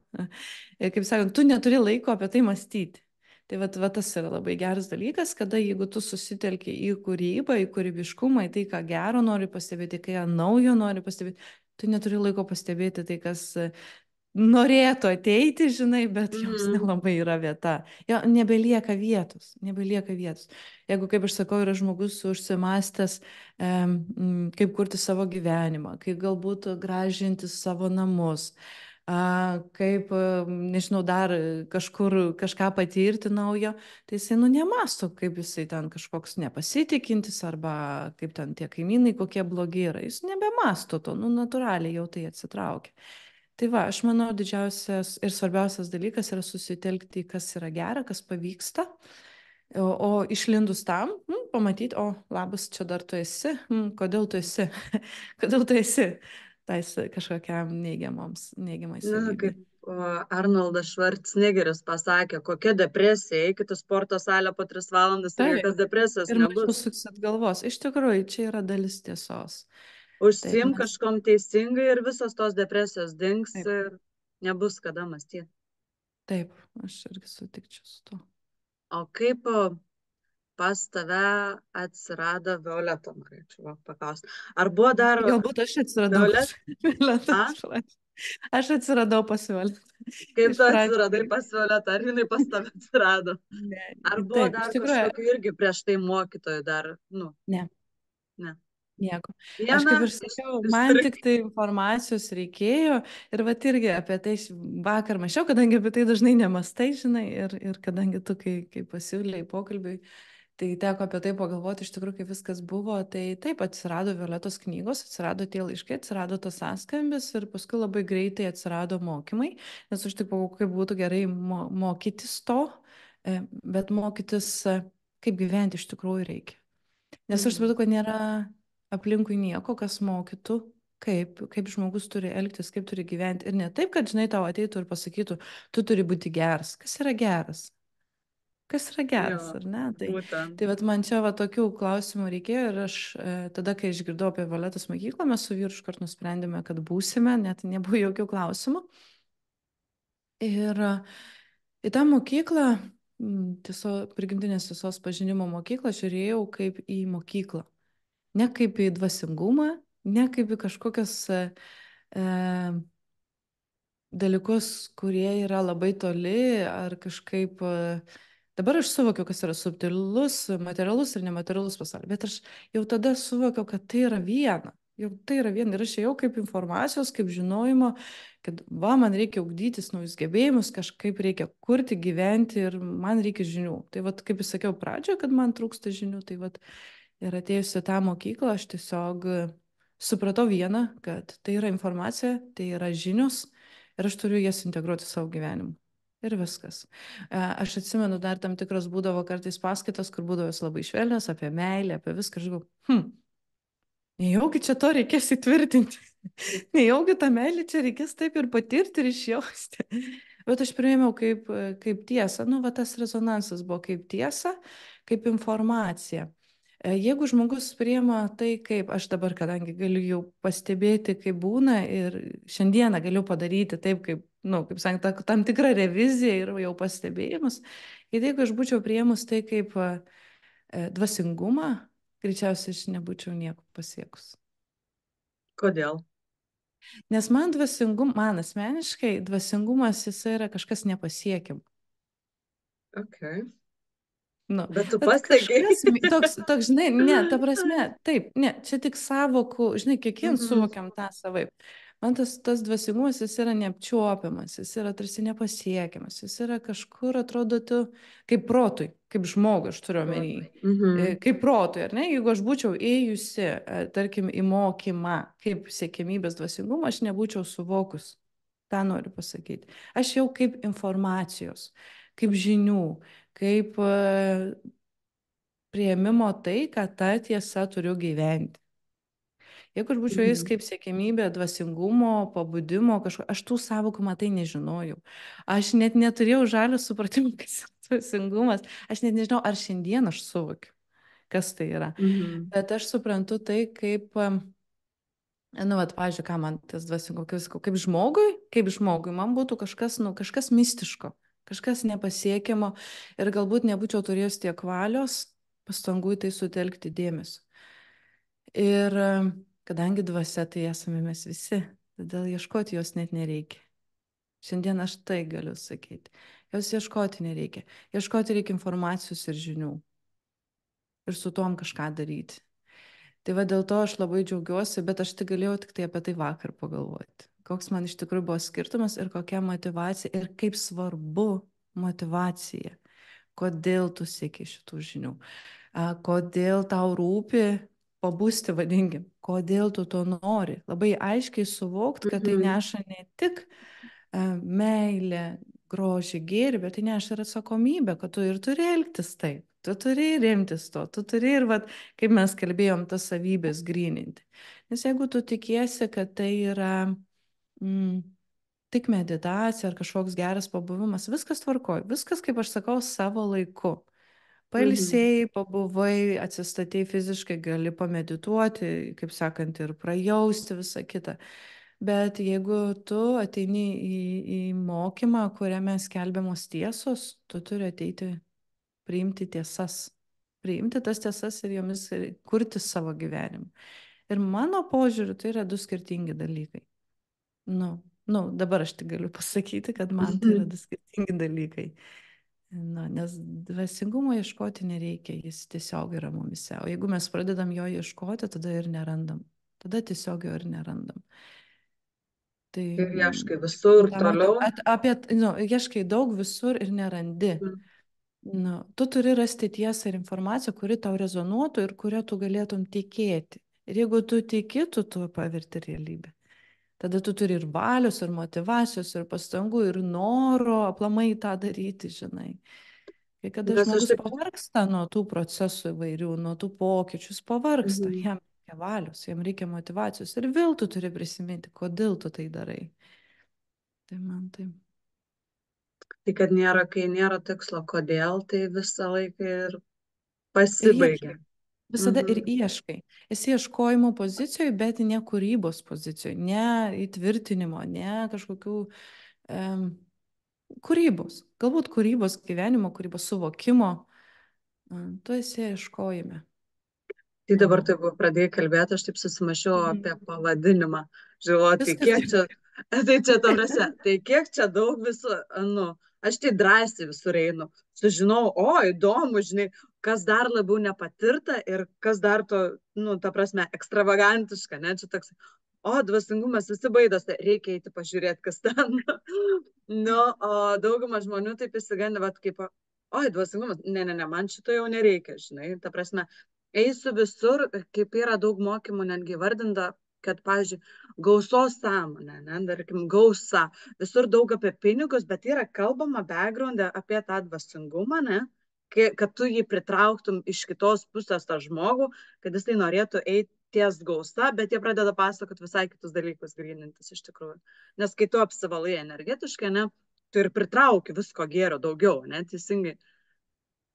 Ir kaip sakant, tu neturi laiko apie tai mąstyti. Tai va tas yra labai geras dalykas, kada jeigu tu susitelki į kūrybą, į kūrybiškumą, į tai, ką gero nori pastebėti, ką naujo nori pastebėti, tu neturi laiko pastebėti tai, kas norėtų ateiti, žinai, bet joms Mhm. nelabai yra vieta. Jo nebelieka vietos, nebelieka vietos. Jeigu, kaip aš sakau, yra žmogus užsimastęs, kaip kurti savo gyvenimą, kaip galbūt gražinti savo namus, kaip, nežinau, dar kažką patirti naujo, tai jisai, nu, nemasto, kaip jisai ten kažkoks nepasitikintis arba kaip ten tie kaimynai kokie blogi yra. Jis nebemasto to, nu, natūraliai jau tai atsitraukia. Tai va, aš manau, didžiausias ir svarbiausias dalykas yra susitelkti, kas yra gera, kas pavyksta, o išlindus tam, pamatyti, o labas, čia dar tu esi, kodėl tu esi, kodėl tu esi tais kažkokiam neigiamai Na, savybei. kaip Arnoldas Švarcnegeris pasakė, kokia depresija, eikit į sporto salę po 3 valandas ir Taip, jokios depresijos ir mažiau nebus. suksit galvos. Iš tikrųjų, čia yra dalis tiesos. Taip, Užsiim nes kažkom teisingai ir visos tos depresijos dings taip, ir nebus kada mąstyti. taip, aš irgi sutikčiau su tuo. O kaip pas tave atsirado Violeta, norėčiau paklausti. Ar buvo dar Galbūt aš atsiradau Violet? kažkaip. A? Aš atsiradau pas Violetą. Kaip Iš tu pradžių atsiradai irgi. pas Violetą? Ar jinai pas tave atsirado? Ne, Ar buvo taip, iš dar tikrųjų, kažkokiu irgi prieš tai mokytojų dar, nu, ne, ne. nieko. Aš Vieną kaip ir sakiau, man išsirik. tik tai informacijos reikėjo ir va irgi apie tai vakar mačiau, kadangi apie tai dažnai nemastai, žinai, ir kadangi tu, kai pasiūlėjai pokalbiui, tai teko apie tai pagalvoti iš tikrųjų, kaip viskas buvo, tai taip atsirado Violetos knygos, atsirado tie laiškai, atsirado tas sąskambis ir paskui labai greitai atsirado mokymai, nes aš tik pagalvojau, kaip būtų gerai mokytis to, bet mokytis, kaip gyventi iš tikrųjų reikia. Nes aš supratau, Mhm. kad nėra aplinkui nieko, kas mokytų, kaip žmogus turi elgtis, kaip turi gyventi. Ir ne taip, kad, žinai, tau ateitų ir pasakytų, tu turi būti geras. Kas yra geras? Kas yra geras, Jo, ar ne? būtent. Tai vat, man čia va, tokių klausimų reikėjo ir aš tada, kai išgirdau apie Violetos mokyklą, mes su vyru iškart nusprendėme, kad būsime, net nebuvo jokių klausimų. Ir į tą mokyklą, tiesiog prigimtinės visos pažinimo mokyklą, žiūrėjau kaip į mokyklą. Ne kaip į dvasingumą, ne kaip į kažkokias dalykus, kurie yra labai toli ar kažkaip. Dabar aš suvokiu, kas yra subtilus, materialus ir nematerialus pasaulis, bet aš jau tada suvokiu, kad tai yra viena. Jau tai yra viena ir aš jau kaip informacijos, kaip žinojimo, kad va, man reikia ugdytis naujus gebėjimus, kažkaip reikia kurti, gyventi ir man reikia žinių. Tai vad, kaip aš sakiau pradžioje, kad man trūksta žinių, tai vad ir atėjusi į tą mokyklą, aš tiesiog supratau vieną, kad tai yra informacija, tai yra žinios ir aš turiu jas integruoti savo gyvenimą. Ir viskas. Aš atsimenu, dar tam tikras būdavo kartais paskaitos, kur būdavo jos labai švelnios, apie meilę, apie viską. Aš galvoju, nejaugi čia to reikės įtvirtinti. Nejaugi tą meilę čia reikės taip ir patirti ir išjausti. Bet aš priėmiau kaip tiesą. Nu, va tas rezonansas buvo kaip tiesa, kaip informacija. Jeigu žmogus priima tai, kaip aš dabar, kadangi galiu jau pastebėti, kaip būna ir šiandieną galiu padaryti taip, kaip, nu, kaip sakant, tam tikrą reviziją ir jau pastebėjimus, ir jeigu aš būčiau prieimus tai kaip dvasingumą, greičiausiai aš nebūčiau nieko pasiekus. Kodėl? Nes man asmeniškai, dvasingumas jisai yra kažkas nepasiekiama. Okay. Nu, Bet tu bet pasiekiai. toks, žinai, ne, ta prasme, taip, ne, čia tik savokų, žinai, kiekvienas Mhm. suvokiam tą savaip. Man tas dvasingumas, jis yra neapčiuopiamas, jis yra tarsi nepasiekiamas, jis yra kažkur, atrodo, tu kaip protui, kaip žmogui, aš turiu omeny. Mhm. Kaip protui, ar ne? Jeigu aš būčiau ėjusi, tarkim, į mokymą kaip siekimybės dvasingumą, aš nebūčiau suvokus. Ką noriu pasakyti? Aš jau kaip informacijos, kaip žinių, kaip prieimimo tai, kad ta tiesa turiu gyventi. Jeigu aš būčiau jais Mhm. kaip siekimybė, dvasingumo, pabudimo, kažko, aš tų savokų matai nežinojau. Aš net neturėjau žalio supratimo, kas yra dvasingumas. Aš net nežinau, ar šiandien aš suvokiu, kas tai yra. Mhm. Bet aš suprantu tai kaip, nu, vat, pavyzdžiui, ką man tas dvasingumas, kaip žmogui, man būtų kažkas, nu, kažkas mistiško, kažkas nepasiekiamo ir galbūt nebūčiau turėjęs tiek valios, pastangų į tai sutelkti dėmesio. Ir kadangi dvasia tai esame mes visi, todėl ieškoti jos net nereikia. Šiandien aš tai galiu sakyti. Jos ieškoti nereikia. Ieškoti reikia informacijos ir žinių. Ir su tom kažką daryti. Tai va dėl to aš labai džiaugiuosi, bet aš tik galėjau tik tai apie tai vakar pagalvoti. Koks man iš tikrųjų buvo skirtumas ir kokia motivacija ir kaip svarbu motivacija. Kodėl tu sieki šitų žinių. Kodėl tau rūpi pabusti, vadinkim, kodėl tu to nori. Labai aiškiai suvokti, kad tai Mhm. neša ne tik meilę, grožį, gėrį, bet tai neša ir atsakomybę, kad tu ir turi elgtis taip. Tu turi ir imtis to, tu turi ir, vat, kaip mes kalbėjom, tas savybės gryninti. Nes jeigu tu tikiesi, kad tai yra mm, tik meditacija ar kažkoks geras pabuvimas, viskas tvarkoj, viskas, kaip aš sakau, savo laiku. Mhm. Pailsėjai, pabuvai, atsistatei fiziškai, gali pamedituoti, kaip sakant, ir prajausti visą kitą. Bet jeigu tu ateini į mokymą, kuriame skelbiamos tiesos, tu turi ateiti priimti tiesas. Priimti tas tiesas ir jomis kurti savo gyvenimą. Ir mano požiūriu, tai yra du skirtingi dalykai. Nu, dabar aš tik galiu pasakyti, kad man tai yra Mhm. du skirtingi dalykai. Na, nes dvasingumo ieškoti nereikia, jis tiesiog yra mumise. O jeigu mes pradedam jo ieškoti, tada ir nerandam. Tada tiesiog jo ir nerandam. Tai Ir ieškai visur toliau. apie, nu, ieškai daug visur ir nerandi. Mhm. Nu, tu turi rasti tiesą ir informaciją, kuri tau rezonuotų ir kurią tu galėtum tikėti. Ir jeigu tu tiki, tu pavirti realybę. Tada tu turi ir valios, ir motivacijos, ir pastangų, ir noro aplamai tą daryti, žinai. Kai kada Nes aš žmogus taip. pavargsta nuo tų procesų įvairių, nuo tų pokyčių, jis pavargsta, Mhm. jam reikia valios, jam reikia motivacijos ir vėl tu turi prisiminti, kodėl tu tai darai. Tai man tai. Tai kad nėra, kai nėra tikslo, kodėl, tai visą laiką ir Ir ieškai. pasibaigia. Visada ir Mhm. ieškai. Esi ieškojimo pozicijoje, bet ne kūrybos pozicijoje, ne įtvirtinimo, ne kažkokių um, kūrybos. Galbūt kūrybos gyvenimo, kūrybos suvokimo. Tu esi ieškojime. Tai O dabar taip pradėjai kalbėti, aš taip susimašiau mhm. apie pavadinimą. Žiūrėjau, tai Viskas kiek gerai. čia, tai čia tam prasme, tai kiek čia daug visų, nu, aš tai drąsiai visur einu. Sužinau, o įdomu, žinai, kas dar labiau nepatirta ir kas dar to, nu, ta prasme, ekstravagantiška, ne, čia toks, o dvasingumas visi baidosi, reikia eiti pažiūrėti, kas ten. Nu, o dauguma žmonių taip įsigandę, vad kaip, oi, dvasingumas, ne, man šito jau nereikia, žinai, ta prasme, eisiu visur, kaip yra daug mokymų netgi vardinta, kad, pavyzdžiui, gausos sąmonė, ne, tarkim, gausa, visur daug apie pinigus, bet yra kalbama background'e apie tą dvasingumą, ne, kad tu jį pritrauktum iš kitos pusės tą žmogų, kad jisai norėtų eiti ties gausa, bet jie pradeda pasakoti visai kitus dalykus grynintis iš tikrųjų. Nes kai tu apsivalai energetiškai, ne, tu ir pritrauki visko gėrio daugiau, ne, teisingai.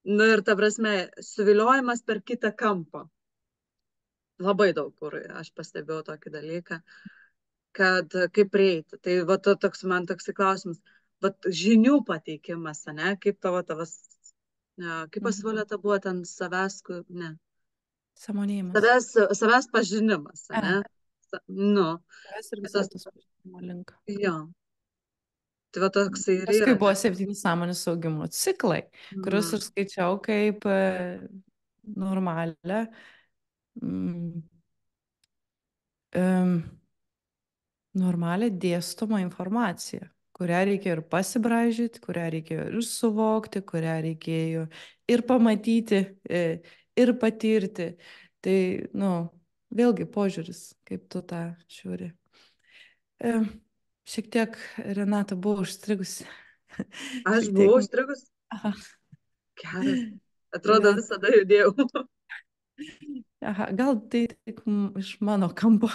Nu ir ta prasme, suviliojimas per kitą kampą. Labai daug kur aš pastebėjau tokį dalyką, kad kaip prieiti. Tai va toks man toks klausimas. Vat žinių pateikimas, ne, kaip tavas, ne, kaip pas Mhm. Violeta buvo ten savęs, ne, Sąmonėjimas. savęs pažinimas, ne. Nu, Savęs ir tas, visatos pažinimo link. jo, tai va toksai ir Paskui yra, buvo ne. 7 sąmonės augimo ciklai, kuriuos Mhm. aš skaičiau kaip normalią mm, em, normalią dėstomą informaciją, kurią reikėjo ir pasibraižyti, kurią reikėjo ir suvokti, kurią reikėjo ir pamatyti, ir patirti. Tai, nu, vėlgi požiūris, kaip tu tą žiūri. E, Šiek tiek Renata buvo užstrigusi. Aš Šiek tiek. buvau užstrigus. Aha, Geras. Atrodo, gal, visada judėjau. aha, gal tai tik iš mano kampo.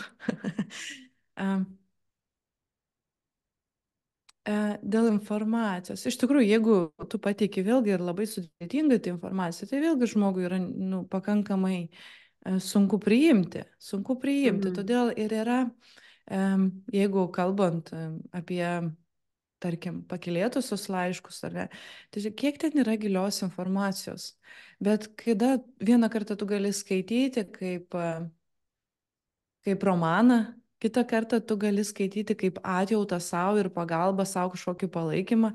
Em, Dėl informacijos. Iš tikrųjų, jeigu tu pateiki vėlgi ir labai sudėtingai tą informaciją, tai vėlgi žmogui yra nu, pakankamai sunku priimti. Sunku priimti. Mhm. Todėl ir yra, jeigu kalbant apie, tarkim, pakylėtusius laiškus, ar ne, tai kiek ten yra gilios informacijos. Bet kada vieną kartą tu gali skaityti kaip romaną, kitą kartą tu gali skaityti kaip atjautą savo ir pagalbą savo kažkokį palaikymą,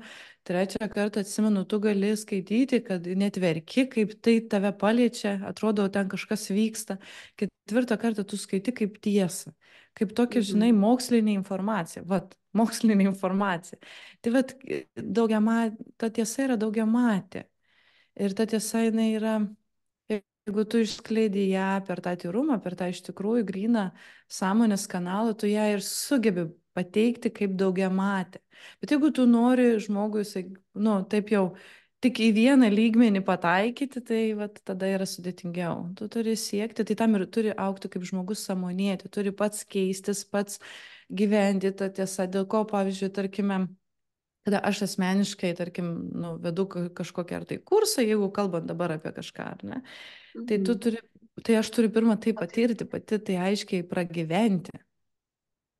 trečią kartą atsimenu, tu gali skaityti, kad net verki, kaip tai tave paliečia, atrodo, ten kažkas vyksta, ketvirtą kartą tu skaiti kaip tiesą, kaip tokia, žinai, Mhm. mokslinė informacija, vat, mokslinė informacija. Tai vat, ta tiesa yra daugiamatė. Ir ta tiesa, jinai yra, jeigu tu išskleidi ją per tą tyrumą, per tą iš tikrųjų gryną sąmonės kanalą, tu ją ir sugebi pateikti kaip daugiamatę. Bet jeigu tu nori žmogui, nu, taip jau tik į vieną lygmenį pataikyti, tai vat, tada yra sudėtingiau. Tu turi siekti, tai tam ir turi aukti kaip žmogus sąmonėti, turi pats keistis, pats gyventi tą tiesą, dėl ko, pavyzdžiui, tarkime, kada aš asmeniškai, tarkim, nu, vedu kažkokią ar tai kursą, jeigu kalbant dabar apie kažką, ar ne, tai tu Mhm. turi, tai aš turiu pirmą tai patirti, pati tai aiškiai pragyventi.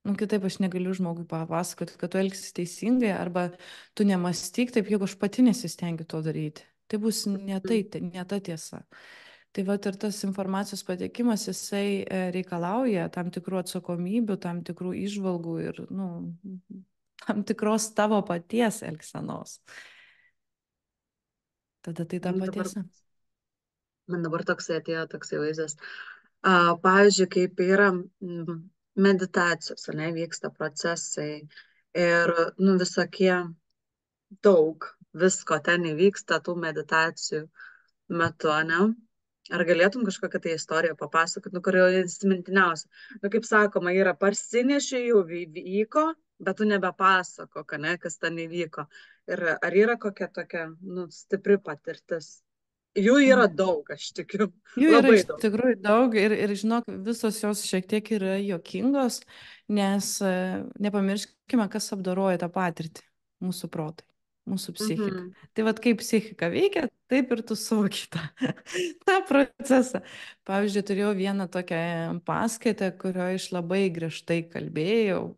Nu, kitaip aš negaliu žmogui papasakoti, kad tu elgsi teisingai, arba tu nemastyk taip, jeigu aš pati nesistengiu to daryti. Tai bus ne tai, ne ta tiesa. Tai va ir tas informacijos patekimas, jisai reikalauja tam tikrų atsakomybių, tam tikrų išvalgų ir, nu, tam tikros tavo paties elgsenos. Tada tai ta Man dabar, patiesa. man dabar toksai atėjo toksai vaizdas. Pavyzdžiui, kaip yra meditacijos, ne, vyksta procesai ir nu, visokie daug visko ten įvyksta tų meditacijų metu, ne? Ar galėtum kažkokią tai istoriją papasakoti, nu, kurioje įsimintiniausia? Nu, kaip sakoma, yra parsinešė, jau vyko, bet tu nebepasako, ne, kas ten įvyko. Ir ar yra kokia tokia, nu, stipri patirtis? Jų yra daug, aš tikiu, Jų yra labai iš daug. tikrųjų daug ir žinok, visos jos šiek tiek yra juokingos, nes nepamirškime, kas apdoroja tą patirtį - mūsų protai, mūsų psichika. Mhm. Tai vad kaip psichika veikia, taip ir tu suvoki tą procesą. Pavyzdžiui, turėjau vieną tokią paskaitą, kurioje aš labai griežtai kalbėjau,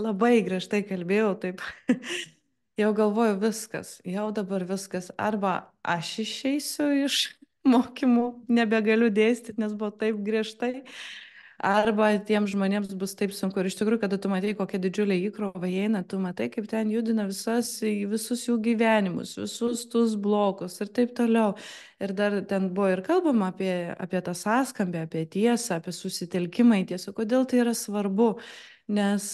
labai griežtai kalbėjau, taip. Jau galvoju viskas, jau dabar viskas. Arba aš išeisiu iš mokymų, nebegaliu dėstyti, nes buvo taip griežtai. Arba tiems žmonėms bus taip sunku. Ir iš tikrųjų, kada tu matai, kokia didžiulė įkrova eina, tu matai, kaip ten judina visus jų gyvenimus, visus tuos blokus ir taip toliau. Ir dar ten buvo ir kalbama apie tą sąskambę, apie tiesą, apie susitelkimą į tiesą. Kodėl tai yra svarbu? Nes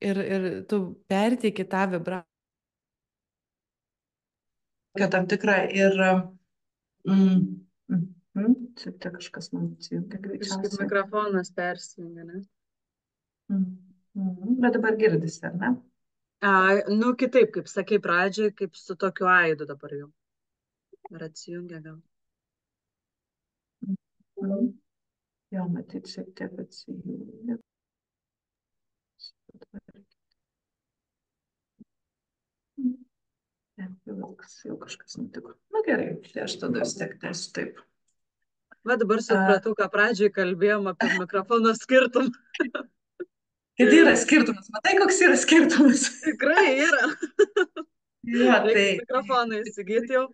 ir tu perteiki tą vibraciją tam tikrą ir čia tai kažkas man atsijungia Kažkaip greičiausiai. mikrofonas persijungia, ne? Bet dabar girdisi, ar ne? Nu, kitaip, kaip sakei pradžioj, kaip su tokiu aidu dabar jau. Ar atsijungia gal? Mhm. Jo, matyt, šiek tiek atsijungia. Ne, jau kažkas nutiko. Na gerai, tai aš tada vis tiek tęsiu taip. Va dabar supratau, ką pradžioj kalbėjom apie mikrofono skirtumą. Kad yra skirtumas, matai, koks yra skirtumas. Tikrai yra. Jo, Reiks tai. mikrofoną įsigyti jau.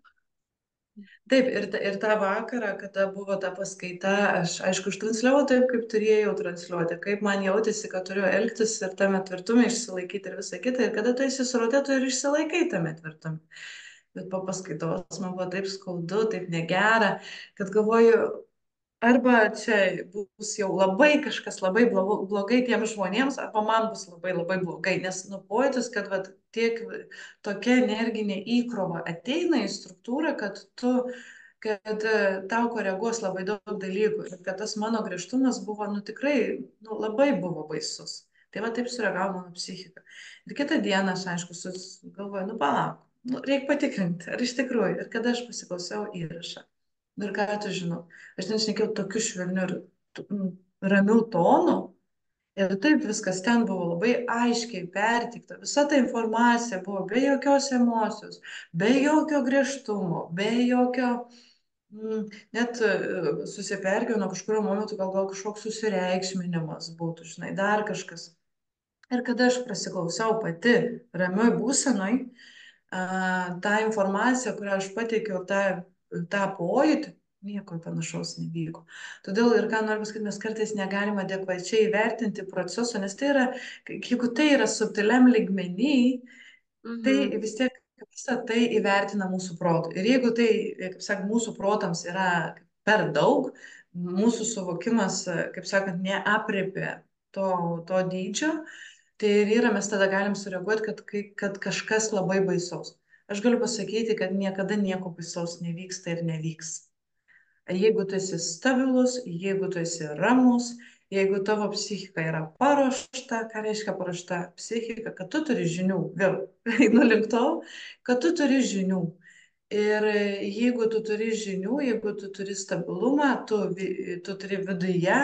Taip, ir tą vakarą, kada buvo ta paskaita, aš aišku ištransliavau taip, kaip turėjau transliuoti, kaip man jautėsi, kad turiu elgtis ir tame tvirtume išsilaikyti ir visą kitą. Ir kada tu esi srute, tu ir išsilaikai tame tvirtume. Bet po paskaitos man buvo taip skaudu, taip negera, kad galvoju, arba čia bus jau labai kažkas labai blogai tiems žmonėms, arba man bus labai labai blogai, nes nu pojūtis, kad vat, tiek tokia energinė įkrova ateina į struktūrą, kad tau koreguos labai daug dalykų ir kad tas mano griežtumas buvo, nu tikrai, nu labai buvo baisus. Tai va taip sureagavo mano psichika. Ir kitą dieną aš, aišku, galvoju, nu palauk, nu, reikia patikrinti, ar iš tikrųjų. Ir kada aš pasiklausiau įrašą. Nu ir ką tu žinau, aš ten šnekėjau tokiu švelniu ir ramiu tonu. Ir taip viskas ten buvo labai aiškiai perteikta. Visa ta informacija buvo be jokios emocijos, be jokio griežtumo, be jokio net susipergiau nuo kažkurio momentu, gal kažkoks susireikšminimas būtų, žinai, dar kažkas. Ir kada aš prasiklausiau pati ramioj būsenoj, tą informaciją, kurią aš pateikiau, tą pojūtį, nieko panašaus nevyko. Todėl ir ką noriu pasakyti, mes kartais negalime adekvačiai įvertinti proceso, nes tai yra, jeigu tai yra subtiliam lygmenį, tai vis tiek visą tai įvertina mūsų protų. Ir jeigu tai, kaip sakant, mūsų protams yra per daug, mūsų suvokimas, kaip sakant, neaprėpia to dydžio, tai ir yra, mes tada galim sureaguoti, kad kažkas labai baisaus. Aš galiu pasakyti, kad niekada nieko baisaus nevyksta ir nevyks. Jeigu tu esi stabilus, jeigu tu esi ramus, jeigu tavo psichika yra paruošta, ką reiškia paruošta psichika, kad tu turi žinių, vėl einu link to, kad tu turi žinių. Ir jeigu tu turi žinių, jeigu tu turi stabilumą, tu turi viduje,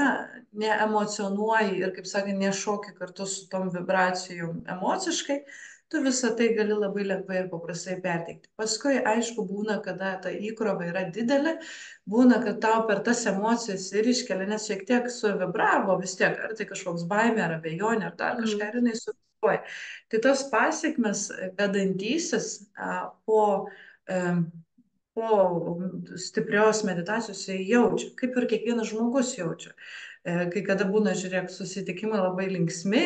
neemocionuoji ir, kaip sakant, nešoki kartu su tom vibracijom emociškai, tu visą tai gali labai lengvai ir paprastai perteikti. Paskui, aišku, būna, kada ta įkrova yra didelė, būna, kad tau per tas emocijas ir iškelia, nes šiek tiek suvibravo vis tiek, ar tai kažkoks baimė, ar abejonė, ar dar kažką, ir jinai suvibruoja. Tai tos pasiekmes vedantysis po stiprios meditacijos jaučia, kaip ir kiekvienas žmogus jaučia. Kai kada būna, žiūrėk, susitikimai labai linksmi,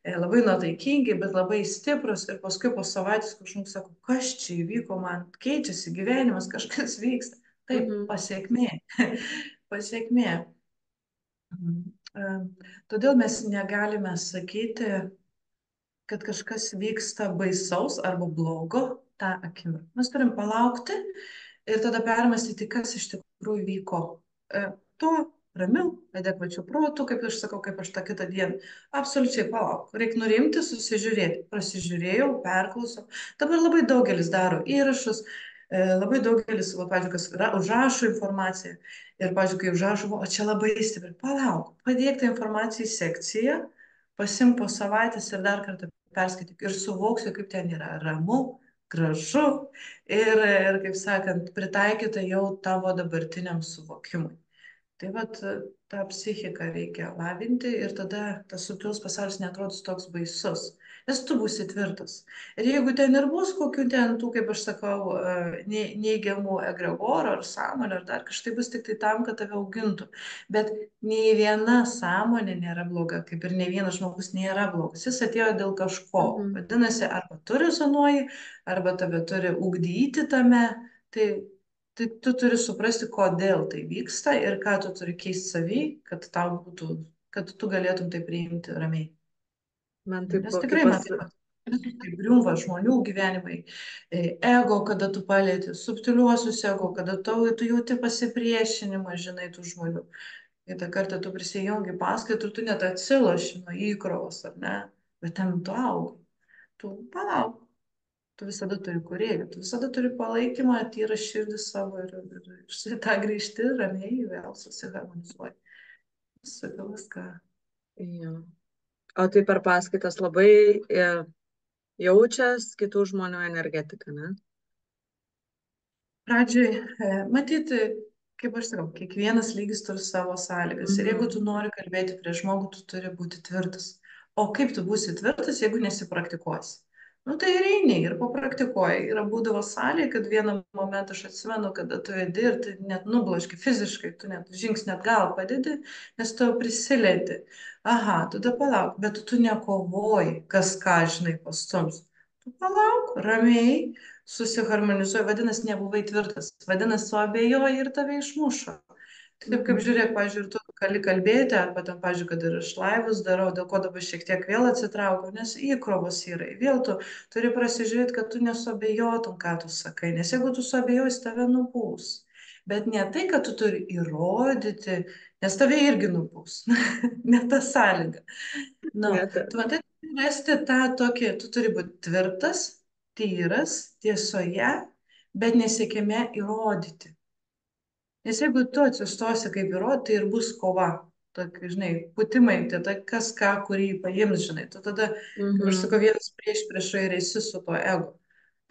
labai nuotaikingi, bet labai stiprus ir paskui po savaitės kažkas sako, kas čia įvyko, man keičiasi gyvenimas, kažkas vyksta. Taip, pasiekmė. Pasiekmė. Todėl mes negalime sakyti, kad kažkas vyksta baisaus arba blogo tą akimirką. Mes turim palaukti ir tada permastyti, kas iš tikrųjų vyko. Tuo ramiau, adekvačiu protu, kaip aš sakau, kaip aš tą kitą dieną. Absoliučiai palauk. Reikia nurimti, susižiūrėti. Prasižiūrėjau, perklausau. Dabar labai daugelis daro įrašus. Labai daugelis, pavyzdžiui, kas užrašo informaciją ir, pavyzdžiui, kai užrašo, o čia labai stipri, palauk, padėk tą informaciją į sekciją, pasimk po savaitės ir dar kartą perskaityk ir suvoksiu, kaip ten yra ramu, gražu ir kaip sakant, pritaikyta jau tavo dabartiniam suvokimui. Tai vat tą psichiką reikia lavinti ir tada tas subtilus pasaulis netrodys toks baisus, nes tu būsi tvirtas. Ir jeigu ten ir bus kokių ten tų, kaip aš sakau, neigiamų egregorų ar sąmonė ar dar kažtai, bus tik tai tam, kad tave augintų. Bet nei viena sąmonė nėra bloga, kaip ir nei vienas žmogus nėra blogas. Jis atėjo dėl kažko. Vadinasi, arba tu rezonuoji, arba tave turi ugdyti tame. Tai tu turi suprasti, kodėl tai vyksta ir ką tu turi keisti savy, kad tau būtų, kad tu galėtum tai priimti ramiai. Man taip, Nes tikrai matau, kad griūva žmonių gyvenimai, ego, kada tu palėti, subtiliuosius ego, kada tu jauti pasipriešinimą, žinai, tų žmonių. Kitą kartą tu prisijungi paskaitų ir tu net atsiloši nuo įkrovos, ar ne? Bet ten tu augai. Tu palauk. Tu visada turi kūrėjų, tu visada turi palaikymą, tyrą širdį savo ir štai tą grįžti, ramiai vėl susiharmonizuoji. Sakau viską. Ja. O tai per paskaitas labai jaučias kitų žmonių energetiką, ne? Pradžioj, matyti, kaip aš sakau, kiekvienas lygis turi savo sąlygas. Ir jeigu tu nori kalbėti prieš žmogų, tu turi būti tvirtas. O kaip tu būsi tvirtas, jeigu nesipraktikuosi? Nu tai ir eini ir papraktikuoji. Ir būdavo salėje, kad vieną momentą aš atsimenu, kada tu vedi ir tai net nubloški fiziškai, tu net žingsnį atgal padedi, nes tu prisilieti. Aha, tada palauk, bet tu nekovoji, kas ką, žinai, pastums. Tu palauk, ramiai, susiharmonizuoji, vadinasi, nebuvai tvirtas, vadinasi, suabejoji ir tave išmušo. Taip kaip žiūrėk, pavyzdžiui, ir tu gali kalbėti, arba ten, pavyzdžiui, kad ir aš laivus darau, dėl ko dabar šiek tiek vėl atsitraukiau, nes įkrovos yra. Vėl tu turi prasižiūrėti, kad tu nesuabejotum, ką tu sakai, nes jeigu tu suabejosi, tave nupūs. Bet ne tai, kad tu turi įrodyti, nes tave irgi nupūs. Ne ta sąlyga. Nu, Net. tu matai, rasti tą tokį, tu turi būti tvirtas, tyras, tiesoje, bet nesiekime įrodyti. Nes jeigu tu atsistosi kaip įrodyti, tai ir bus kova. Tokia, žinai, putimai, tai kas ką, kurį paims, žinai. Tu tada, kaip aš sakau, vienas priešai ir esi su tuo ego.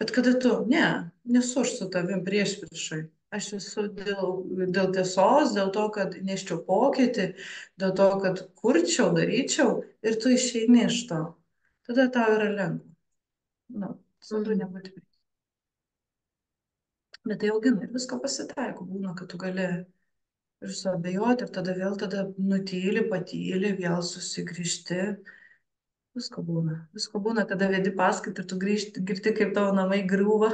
Bet kada tu, nesu aš su tavim priešai. Aš esu dėl tiesos, dėl to, kad neščiau pokytį, dėl to, kad kurčiau, daryčiau ir tu išeini iš to. Tada tau yra lengva. Nu, svarbu nebūti priešai. Bet tai augina ir visko pasitaiko. Būna, kad tu gali ir suabejoti, ir tada nutyli, patyli, vėl susigrįžti. Visko būna, kada vedi paskaitą ir tu grįžti, girti, kaip tavo namai griūva.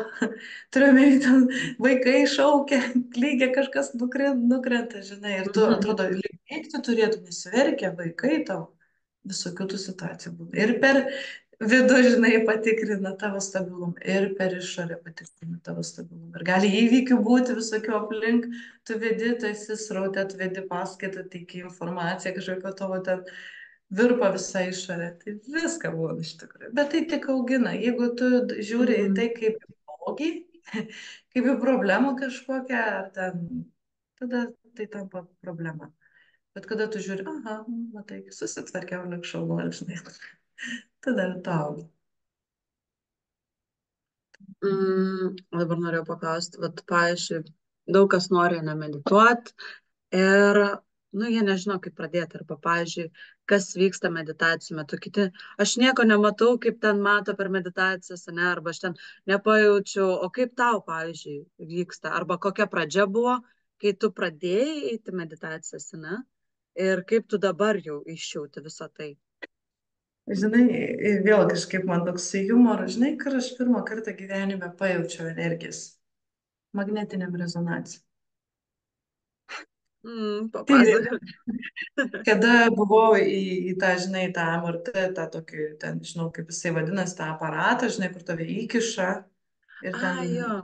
Turiuomenį, ten vaikai šaukia, lygiai kažkas nukrenta, žinai, ir tu atrodo, lygmėgti turėtų, nesiverkia vaikai tau. Visokių tų situacijų būna. Ir per vidų, žinai, patikrina tavo stabilumą, ir per išorę patikrina tavo stabilumą. Ir gali įvykių būti visokių aplink, tu vedi, tu esi sraute, tu vedi paskaitą, teiki informaciją, kažkokio tavo ten virpa visa išorė. Tai viską būna iš tikrųjų. Bet tai tik augina. Jeigu tu žiūri į tai kaip į blogį, kaip į problemą kažkokią, ar ten, tada tai tampa problema. Bet kada tu žiūri, aha, matai, susitvarkiau likščiau, žinai, tada tau. Dabar norėjau paklausti, vat, pavyzdžiui, daug kas nori nemedituoti ir, jie nežino, kaip pradėti. Arba, pavyzdžiui, kas vyksta meditacijų metu. Kiti, aš nieko nematau, kaip ten mato per meditacijas, ne, arba aš ten nepajaučiu, o kaip tau, pavyzdžiui, vyksta. Arba kokia pradžia buvo, kai tu pradėjai eiti meditacijas, ne, ir kaip tu dabar jau išjauti visą tai. Žinai, vėl kažkaip man toks humoras, žinai, kur aš pirmą kartą gyvenime pajaučiau energijas. Magnetiniam rezonancijai. Papasakok. Kada buvau į tą, žinai, tą MRT, tą tokį, ten, žinau, kaip jisai vadinasi, tą aparatą, žinai, kur tave įkiša ir ten. Jo.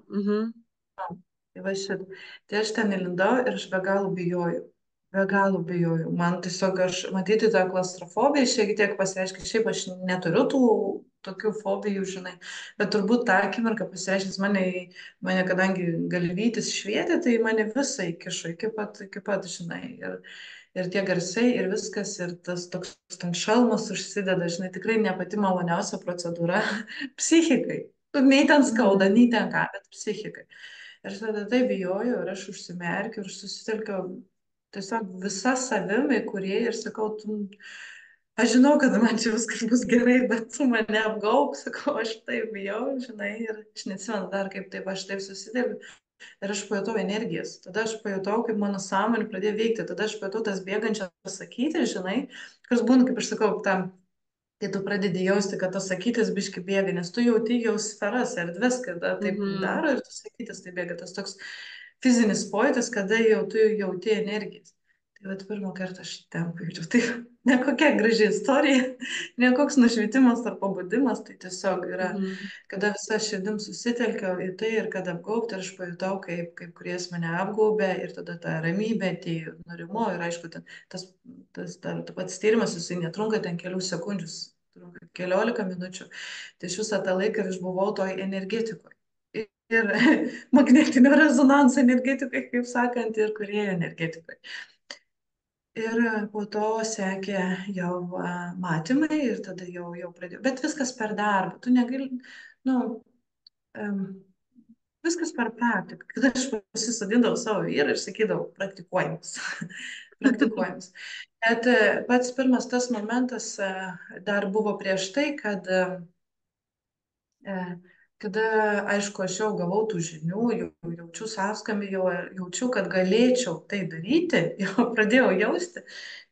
Tai va šit. Tai aš ten įlindau ir aš be galo bijojau. Be galo bijojau. Man tiesiog aš matyti tą klaustrofobiją šiek tiek pasireiškia. Šiaip aš neturiu tų tokių fobijų, žinai. Bet turbūt tą akimirką pasireiškęs mane, kadangi galvytis švietė, tai mane visą įkišo iki pat, žinai. Ir tie garsai, ir viskas, ir tas toks ten šalmas užsideda, žinai, tikrai ne pati maloniausia procedūra psichikai. Nei ten skauda, nei ten ką, bet psichikai. Ir aš tada taip bijojau ir aš užsimerkiau ir susitelkiau tiesiog visą savimi, kurie ir sakau, aš žinau, kad man čia viskas bus gerai, bet tu mane apgauk, sakau, aš taip bijau, žinai, ir aš neatsimenu dar, kaip taip aš taip susitelkiau. Ir aš pajutau energijas. Tada aš pajutau, kaip mano sąmonė pradėjo veikti. Tada aš pajutau tas bėgančias sakyti, žinai, kas būna, kaip aš sakau, tam. Tai tu pradedi jausti, kad tas sakytis biški bėga, nes tu jauti jau sferas, erdves, kada taip daro ir tu sakytis tai bėga. Tas toks fizinis pojūtis, kada jau tu jauti energijas. Tai vat pirmą kartą aš ten pajūčiau. Tai ne kokia graži istorija, ne koks nušvitimas ar pabudimas, tai tiesiog yra, kada visa širdim susitelkiau į tai ir kad apgaubti, ir aš pajutau, kaip kuries mane apgaubė ir tada ta ramybė atėjo, nurimo ir aišku, tas pats tyrimas, jisai netrunka ten kelių sekundžių, trunka keliolika minučių. Tai iš visą tą laiką aš buvau toj energetikoje. Ir magnetinio rezonanso energetikoje, kaip sakant, ir kūrėjo energetikoje. Ir po to sekė jau matymai ir tada jau pradėjau. Bet viskas per darbą. Tu negali, viskas per praktiką. Kada aš pasisodindavau savo vyrą ir sakydavau, praktikuojamas. Praktikuojamas. Bet pats pirmas tas momentas dar buvo prieš tai, kada, aišku, aš jau gavau tų žinių, jau jaučiu sąskambį, jau jaučiu, kad galėčiau tai daryti, jau pradėjau jausti,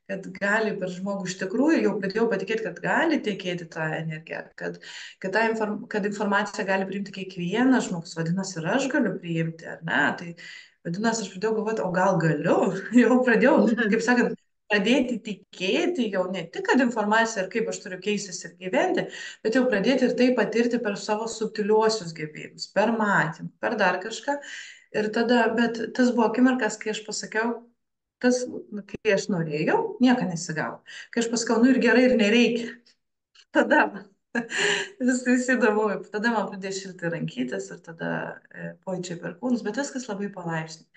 kad gali per žmogų iš tikrųjų, jau pradėjau patikėti, kad gali tekėti tą energiją, kad informaciją gali priimti kiekvienas žmogus, vadinasi, ir aš galiu priimti, ar ne? Tai Vadinasi, aš pradėjau galvoti, o gal galiu? Jau pradėjau, kaip sakant, pradėti tikėti jau ne tik, kad informacija ir kaip aš turiu keistis ir gyventi, bet jau pradėti ir tai patirti per savo subtiliuosius gebėjimus, per matymą, per dar kažką. Ir tada, bet tas buvo akimirkas, kai aš pasakiau, tas, kai aš norėjau, nieko nesigavo. Kai aš pasakiau, nu ir gerai, ir nereikia. Tada viskas įdomu, tada man pradėjo šilti rankytis ir tada pojūčiai per kūnus, bet viskas labai palaipsniui.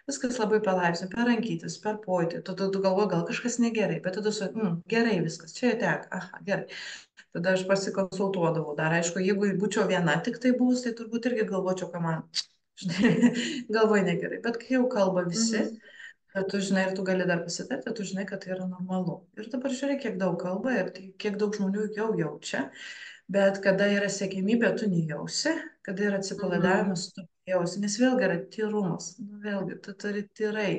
Viskas labai palaipsniui, per rankytis, per pojūtį. Tu galvoji, gal kažkas negerai, bet tada su, gerai viskas, čia tek, aha, gerai. Tada aš pasikonsultuodavau dar, aišku, jeigu būčiau viena tik tai buvus, tai turbūt irgi galvočiau, ką man, žinai, galvoju negerai, bet kai jau kalba visi, kad tu žinai ir tu gali dar pasitarti, tu žinai, kad tai yra normalu. Ir dabar žiūrėk, kiek daug kalba ir kiek daug žmonių jau jaučia, bet kada yra siekiamybė, tu nejausi, kada yra atsipalaidavimas, tu nejausi, nes vėlgi yra tyrumas, vėlgi tu turi tyrai.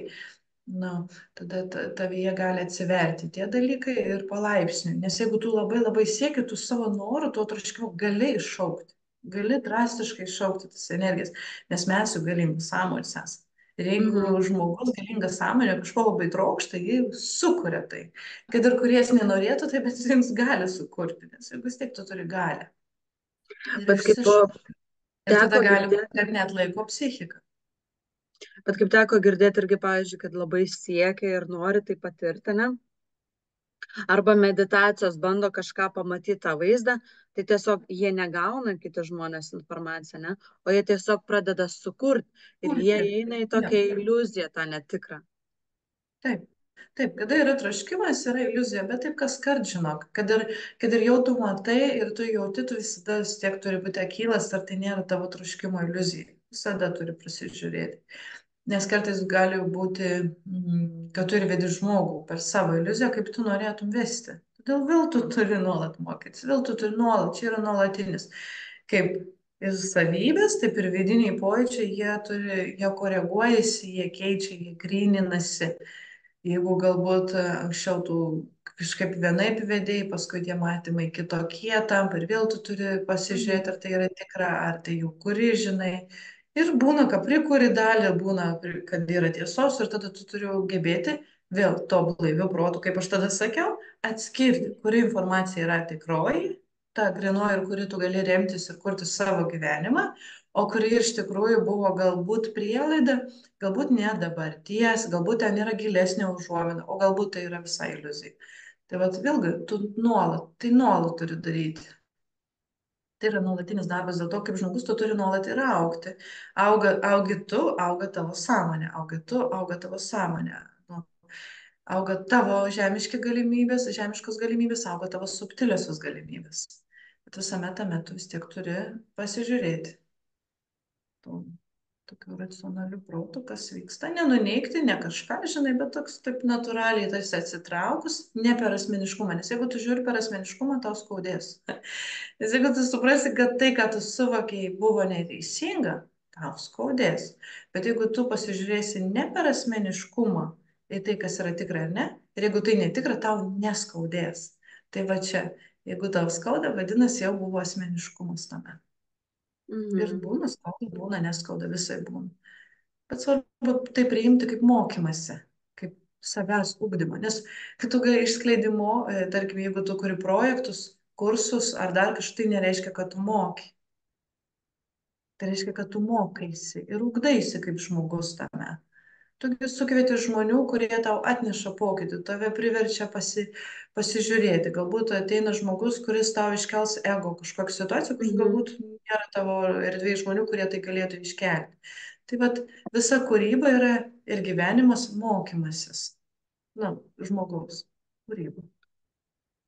Tada tavyje gali atsiverti tie dalykai ir palaipsniui. Nes jeigu tu labai labai sieki, tu savo norų, tuo troškimu gali iššaukti. Gali drastiškai iššaukti tas energijas, nes mes jų galingi sąmonės esame. Ir jeigu žmogus galingas sąmonė kažko labai trokšta, jie sukuria tai. Kad ir kurie nenorėtų, tai bet jiems gali sukurti, nes vis tiek tu turi galę. Bet kaip ir tada teko gali būti, girdėti, kad net laiko psichika. bet kaip teko girdėti irgi, pavyzdžiui, kad labai siekia ir nori tai patirti, ne? Arba meditacijos bando kažką pamatyti tą vaizdą, tai tiesiog jie negauna kiti žmonės informaciją, ne? O jie tiesiog pradeda sukurti ir jie eina į tokią iliuziją, tą netikrą. Taip, taip, kada yra troškimas, yra iliuzija, bet taip kas kart žinok, kad ir jau tu matai ir tu jauti, tu visada vis tiek turi būti akylas, ar tai nėra tavo troškimo iliuzija. Visada turi prisižiūrėti. Nes kartais gali būti, kad tu ir vedi žmogų per savo iliuziją, kaip tu norėtum vesti. Todėl vėl tu turi nuolat mokytis, vėl tu turi nuolat, čia yra nuolatinis. Kaip ir savybės, taip ir vidiniai pojūčiai, jie koreguojasi, jie keičia, jie gryninasi. Jeigu galbūt anksčiau tu kažkaip vienaip vedėjai, paskui tie matymai kitokie tampa ir vėl tu turi pasižiūrėti, ar tai yra tikra, ar tai jau kuri žinai. Ir būna, kad prikuri dalį, būna, kad yra tiesos ir tada tu turi gebėti vėl to blaiviu protu, kaip aš tada sakiau, atskirti, kuri informacija yra tikroji, ta grinoji ir kuri tu gali remtis ir kurti savo gyvenimą, o kuri iš tikrųjų buvo galbūt prielaida, galbūt ne dabarties, galbūt ten yra gilesnė užuomina, o galbūt tai yra visai iliuzija. Tai vat vėlgi, tu nuolat turi daryti. Tai yra nuolatinis darbas, dėl to kaip žmogus tu turi nuolat ir augti. Augi tu, auga tavo sąmonė, auga tu, auga tavo sąmonė. Auga tavo žemiškos galimybės, auga tavo subtiliosios galimybės. Bet visame tame tu vis tiek turi pasižiūrėti. Tokiu racionaliu protu, kas vyksta, nenuneikti, ne kažką, žinai, bet toks taip natūraliai tarsi atsitraukus, ne per asmeniškumą, nes jeigu tu žiūri per asmeniškumą, tau skaudės. Nes jeigu tu suprasi, kad tai, ką tu suvokiai, buvo neteisinga, tau skaudės. Bet jeigu tu pasižiūrėsi ne per asmeniškumą, į tai, kas yra tikra ar ne, ir jeigu tai netikra, tau neskaudės. Tai va čia, jeigu tau skauda, vadinasi, jau buvo asmeniškumas tame. Ir būna skauda, būna neskauda, visai būna. Bet svarbu tai priimti kaip mokymasi, kaip savęs ugdymą. Nes kai tu išskleidimo, tarkim, jeigu tu kuri projektus, kursus ar dar kažką, tai nereiškia, kad tu moki. Tai reiškia, kad tu mokaisi ir ugdaisi kaip žmogus tame. Tu sukvieti žmonių, kurie tau atneša pokytį, tave priverčia pasižiūrėti. Galbūt ateina žmogus, kuris tau iškels ego kažkokią situaciją, kur galbūt nėra tavo erdvėje žmonių, kurie tai galėtų iškelti. Tai vat visa kūryba yra ir gyvenimas mokymasis. Žmogaus kūryba.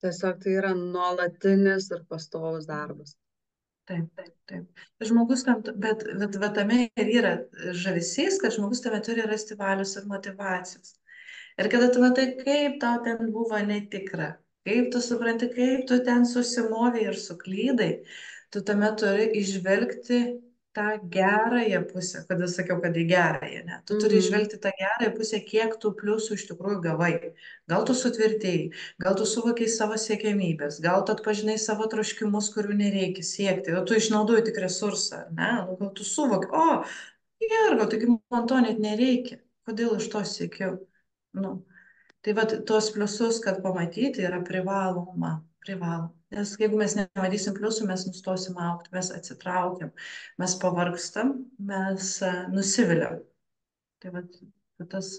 Tiesiog tai yra nuolatinis ir pastovus darbas. Taip. Žmogus tam, bet tame ir yra žavesys, kad žmogus tame turi rasti valios ir motyvacijos. Ir kada tu matai, kaip tau ten buvo netikra, kaip tu supranti, kaip tu ten susimovei ir suklydai, tu tame turi išvelgti tą gerąją pusę, kada sakiau, kad į gerąją, ne. Tu turi išvelgti tą gerąją pusę, kiek tu pliusų iš tikrųjų gavai. Gal tu sutvirtėjai, gal tu suvokiai savo siekiamybės, gal tu atpažinai savo troškimus, kurių nereikia siekti, o tu išnaudoji tik resursą, ne, gal tu suvoki, Irgo, taigi man to net nereikia. Kodėl iš to siekiau? Nu, tai va, tuos pliusus, kad pamatyti, yra privaloma. Privaloma. Nes jeigu mes nematysim pliusų, mes nustosim aukti, mes atsitraukiam, mes pavargstam, mes nusiviliam. Tai va, tas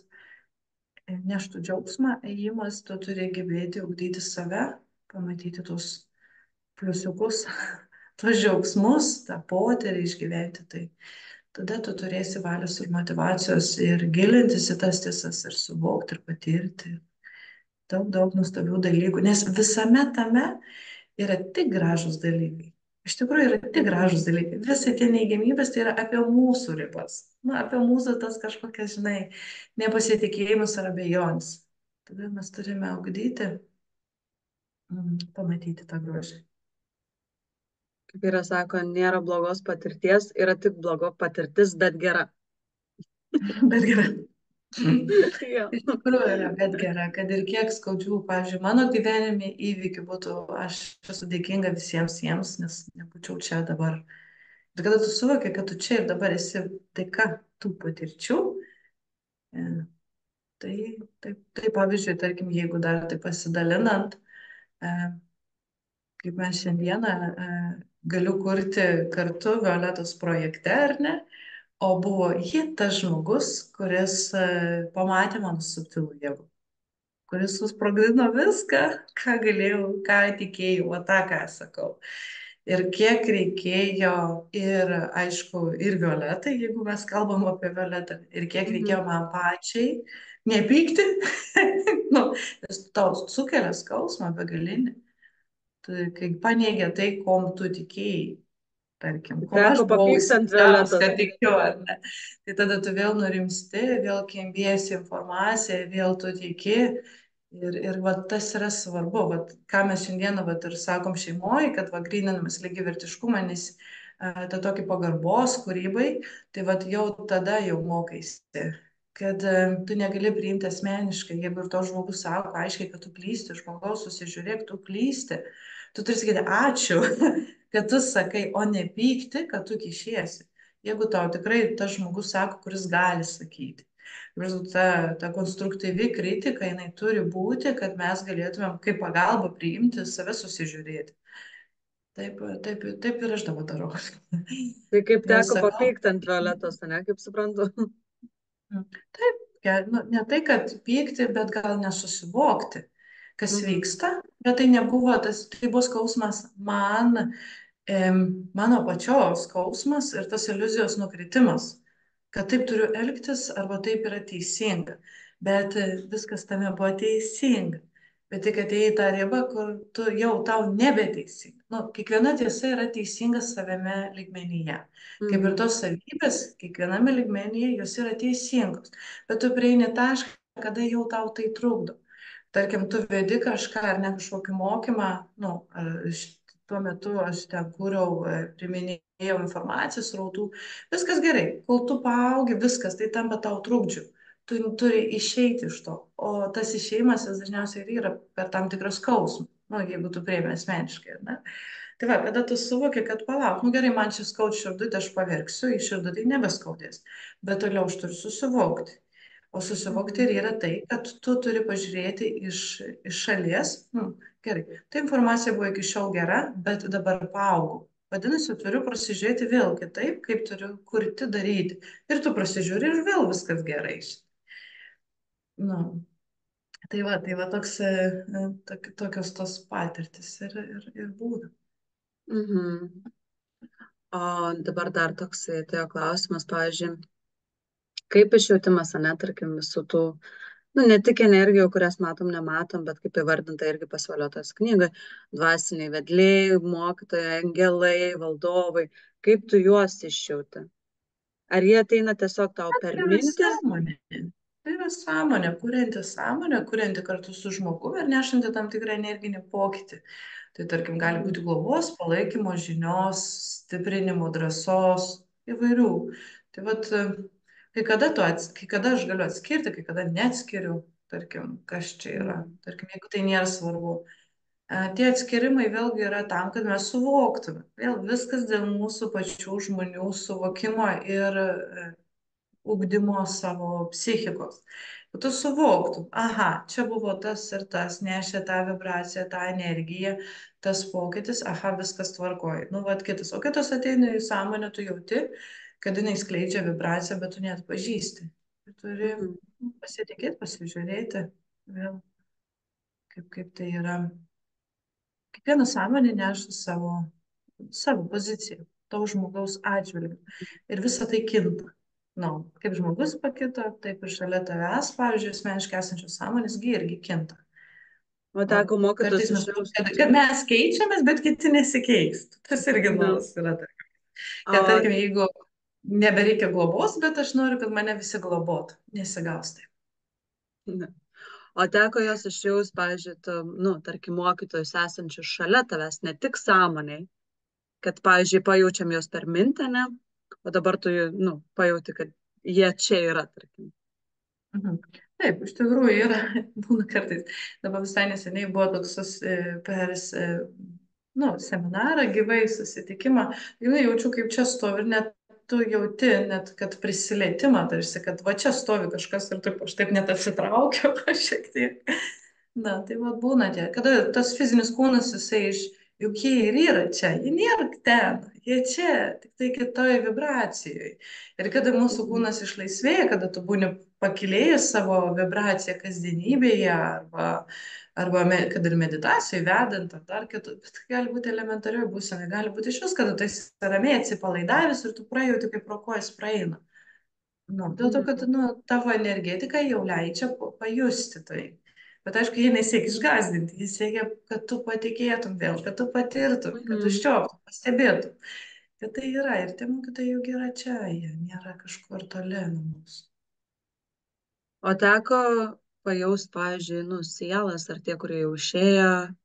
neštų džiaugsmą, ėjimas, tu turi gebėti ugdyti save, pamatyti tuos pliusiukus, tuos džiaugsmus, tą potyrį išgyventi. Tai tada tu turėsi valios ir motyvacijos ir gilintis į tas tiesas ir suvokti ir patirti daug, daug nuostabių dalykų. Nes visame tame yra tik gražus dalykai. Iš tikrųjų yra tik gražus dalykai. Visai tie neigiamybės tai yra apie mūsų ribas. Na, apie mūsų tas kažkokias, žinai, nepasitikėjimus ar abejonės. Tada mes turime ugdyti, pamatyti tą grožį. Kaip yra sako, nėra blogos patirties, yra tik bloga patirtis, bet gera. Bet gerai. Jo. Iš tikrųjų yra, bet gera, kad ir kiek skaudžių, pavyzdžiui, mano gyvenime įvykių būtų, aš esu dėkinga visiems jiems, nes nebūčiau čia dabar. Ir kada tu suvoki, kad tu čia ir dabar esi dėka tų patirčių, e, tai pavyzdžiui, tarkim, jeigu dar tai pasidalinant, e, kaip mes šiandieną galiu kurti kartu Violetos projekte, ar ne? O buvo ji tas žmogus, kuris pamatė mano subtilų jėgų, kuris susprogdino viską, ką galėjau, ką tikėjau, o tą, ką sakau. Ir kiek reikėjo, ir aišku, ir Violetai, jeigu mes kalbam apie Violetą, ir kiek reikėjo man pačiai nepykti, nu, nes tau sukelia skausmą begalinį, kai paneigia tai, kom tu tikėjai. Tarkim, kol aš Teko buvau papykti ant įsivaizdavus, Violetos. kad tikiu, ar ne. Tai tada tu vėl nurimsti, vėl kembiesi informaciją, vėl tu tiki. Ir va, tas yra svarbu. Va, ką mes šiandieną va, ir sakom šeimoje, kad va, gryninamas lygiavertiškumą, nes tą tokį pagarbos kūrybai, tai va, jau tada jau mokaisi. Kad tu negali priimti asmeniškai, jeigu ir to žmogus sako aiškiai, kad tu klysti, žmogaus susižiūrėk, tu klysti. Tu turi sakyti ačiū, kad tu sakai, o ne pykti, kad tu kišiesi. Jeigu tau tikrai tas žmogus sako, kuris gali sakyti. Ta konstruktyvi kritika, jinai turi būti, kad mes galėtumėm kaip pagalbą priimti, save susižiūrėti. Taip ir aš dabar darau. Tai kaip Jau teko sakau. papykti ant Violetos, ne, kaip suprantu. Taip, nu, ne tai, kad pykti, bet gal nesusivokti, kas vyksta, bet tai nebuvo, tai buvo skausmas man, mano pačios skausmas ir tas iliuzijos nukritimas, kad taip turiu elgtis arba taip yra teisinga, bet viskas tame buvo teisinga. Bet tik atėjai į tą ribą, kur tu jau tau nebeteisinga. Nu, kiekviena tiesa yra teisinga savame lygmenyje. Kaip ir tos savybės, kiekviename lygmenyje jos yra teisingos. Bet tu prieini tašką, kada jau tau tai trukdo. Tarkim, tu vedi kažką ar ne kažkokį mokymą, nu, tuo metu aš ten kūriau, priminėjau informacijos rautų. Viskas gerai, kol tu paaugi, viskas, tai tampa tau trukdžiu. Tu turi išeiti iš to. O tas išeimas jis dažniausiai ir yra per tam tikrą skausmą. Nu, jeigu tu prieimi asmeniškai, ne? Tai va, kada tu suvoki, kad palauk, nu gerai, man čia skaud širdutė, aš paverksiu, į širdutį nebeskaudės. Bet toliau aš turiu susivokti. O susivokti ir yra tai, kad tu turi pažiūrėti iš šalies. Gerai, ta informacija buvo iki šiol gera, bet dabar paaugau. Vadinasi, turiu prasižiūrėti vėl kitaip, kaip turiu kurti, daryti. Ir tu prasižiūri ir vėl viskas gerai. Nu, tai va toks, tokios tos patirtis ir būna. O dabar dar toks atėjo klausimas, pavyzdžiui, kaip išjautimas, ane, tarkim, visų tų, nu, ne tik energijų, kurias matom, nematom, bet kaip įvardinta irgi pas Violetos knygai, dvasiniai vedliai, mokytojai, angelai, valdovai, kaip tu juos išjauti? Ar jie ateina tiesiog tau per Tai yra mintį? sąmonė. Tai yra sąmonė, kurianti kartu su žmogumi ir nešanti tam tikrą energinį pokytį. Tai tarkim, gali būti globos, palaikymo, žinios, stiprinimo, drąsos, įvairių. Tai vat, kai kada aš galiu atskirti, kai kada neatskiriu, tarkim, kas čia yra. Tarkim, jeigu tai nėra svarbu. Tie atskirimai vėlgi yra tam, kad mes suvoktume. Vėl viskas dėl mūsų pačių žmonių suvokimo ir ugdymo savo psichikos. Kad tu suvoktum, aha, čia buvo tas ir tas, nešė tą vibraciją, tą energiją, tas pokytis, aha, viskas tvarkoja. Nu, vat kitas. O kitas ateina į sąmonę, tu jauti, kad jinai skleidžia vibraciją, bet tu net pažįsti. Ir turi Mhm. pasitikėti, pasižiūrėti vėl, kaip tai yra. Kiekviena sąmonė neša savo poziciją, to žmogaus atžvilgiu. Ir visa tai kinta. Nu, kaip žmogus pakito, taip ir šalia tavęs, pavyzdžiui, asmeniškai esančios sąmonės irgi kinta. O Nu, teko mokytis kartais mes iš manom, jūsų. kad mes keičiamės, bet kiti nesikeis. Tas irgi Nu. noras yra. Kad, O, tarkim, jeigu nebereikia globos, bet aš noriu, kad mane visi globotų. Nesigaus taip. ne. O teko jos išjaus, pavyzdžiui, nu, tarkim, mokytojus esančius šalia tavęs, ne tik sąmoniai, kad, pavyzdžiui, pajaučiam jos per mintę, ne? O dabar tu, nu, pajauti, kad jie čia yra, tarkim. Mhm. Taip, iš tikrųjų yra, būna kartais. Dabar visai neseniai buvo toks per nu, seminarą, gyvai susitikimą. Jau jaučiu, kaip čia stovi ir net tu jauti, net kad prisilietimą tarsi, kad va čia stovi kažkas ir taip, aš taip net atsitraukiau šiek tiek. Na, tai va būna tie, kada tas fizinis kūnas, jisai juk jie ir yra čia, jie nėra ten, jie čia, tik tai kitoj vibracijoje. Ir kada mūsų Mhm. kūnas išlaisvėja, kada tu būni pakilėjęs savo vibraciją kasdienybėje kad ir meditacijai vedant ar dar kitų, bet tai gali būti elementarioje būsenoje, gali būti iš vis, kada tu esi ramiai atsipalaidavęs ir tu prajauti, kaip pro kojas praeina. Nu, dėl to, kad Mhm. nu, tavo energetika jau leidžia pajusti tai. Bet aišku, jie nesiekia išgazdinti, jis siekia, kad tu patikėtum vėl, kad tu patirtum, kad Mhm. užčioptum, pastebėtum, kad tai yra ir tie mokytojai juk yra čia, jie nėra kažkur toli nuo mūsų. O teko pajaust, pavyzdžiui, nu, sielas, ar tie, kurie jau išėjo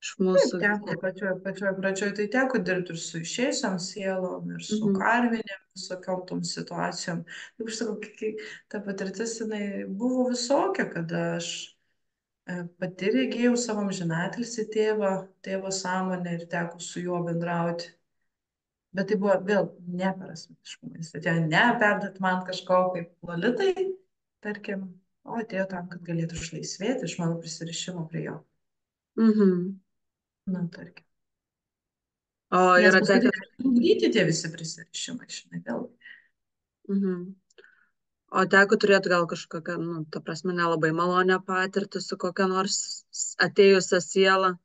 iš Taip, mūsų. teko pačioj pradžioj, tai teko dirbti ir su išėjusiam sielom, ir su Mhm. karvinėm, visokiom tom situacijom. Kaip aš sakau, ta patirtis, jinai buvo visokia, kada aš pati regėjau savo amžinatilsį tėvo sąmonę ir teko su juo bendrauti. Bet tai buvo vėl ne per asmeniškumą. Jis atėjo ne perduoti man kažko kaip lolitai, tarkim, o atėjo tam, kad galėtų išlaisvėti iš mano prisirišimo prie jo. Mhm. Na, tarkim. O Nes yra paskui tekę. tai trukdyti tie visi prisirišimai, žinai, vėl. Mhm. O teko turėti gal kažkokią, nu, ta prasme, nelabai malonę patirtį su kokia nors atėjusia siela.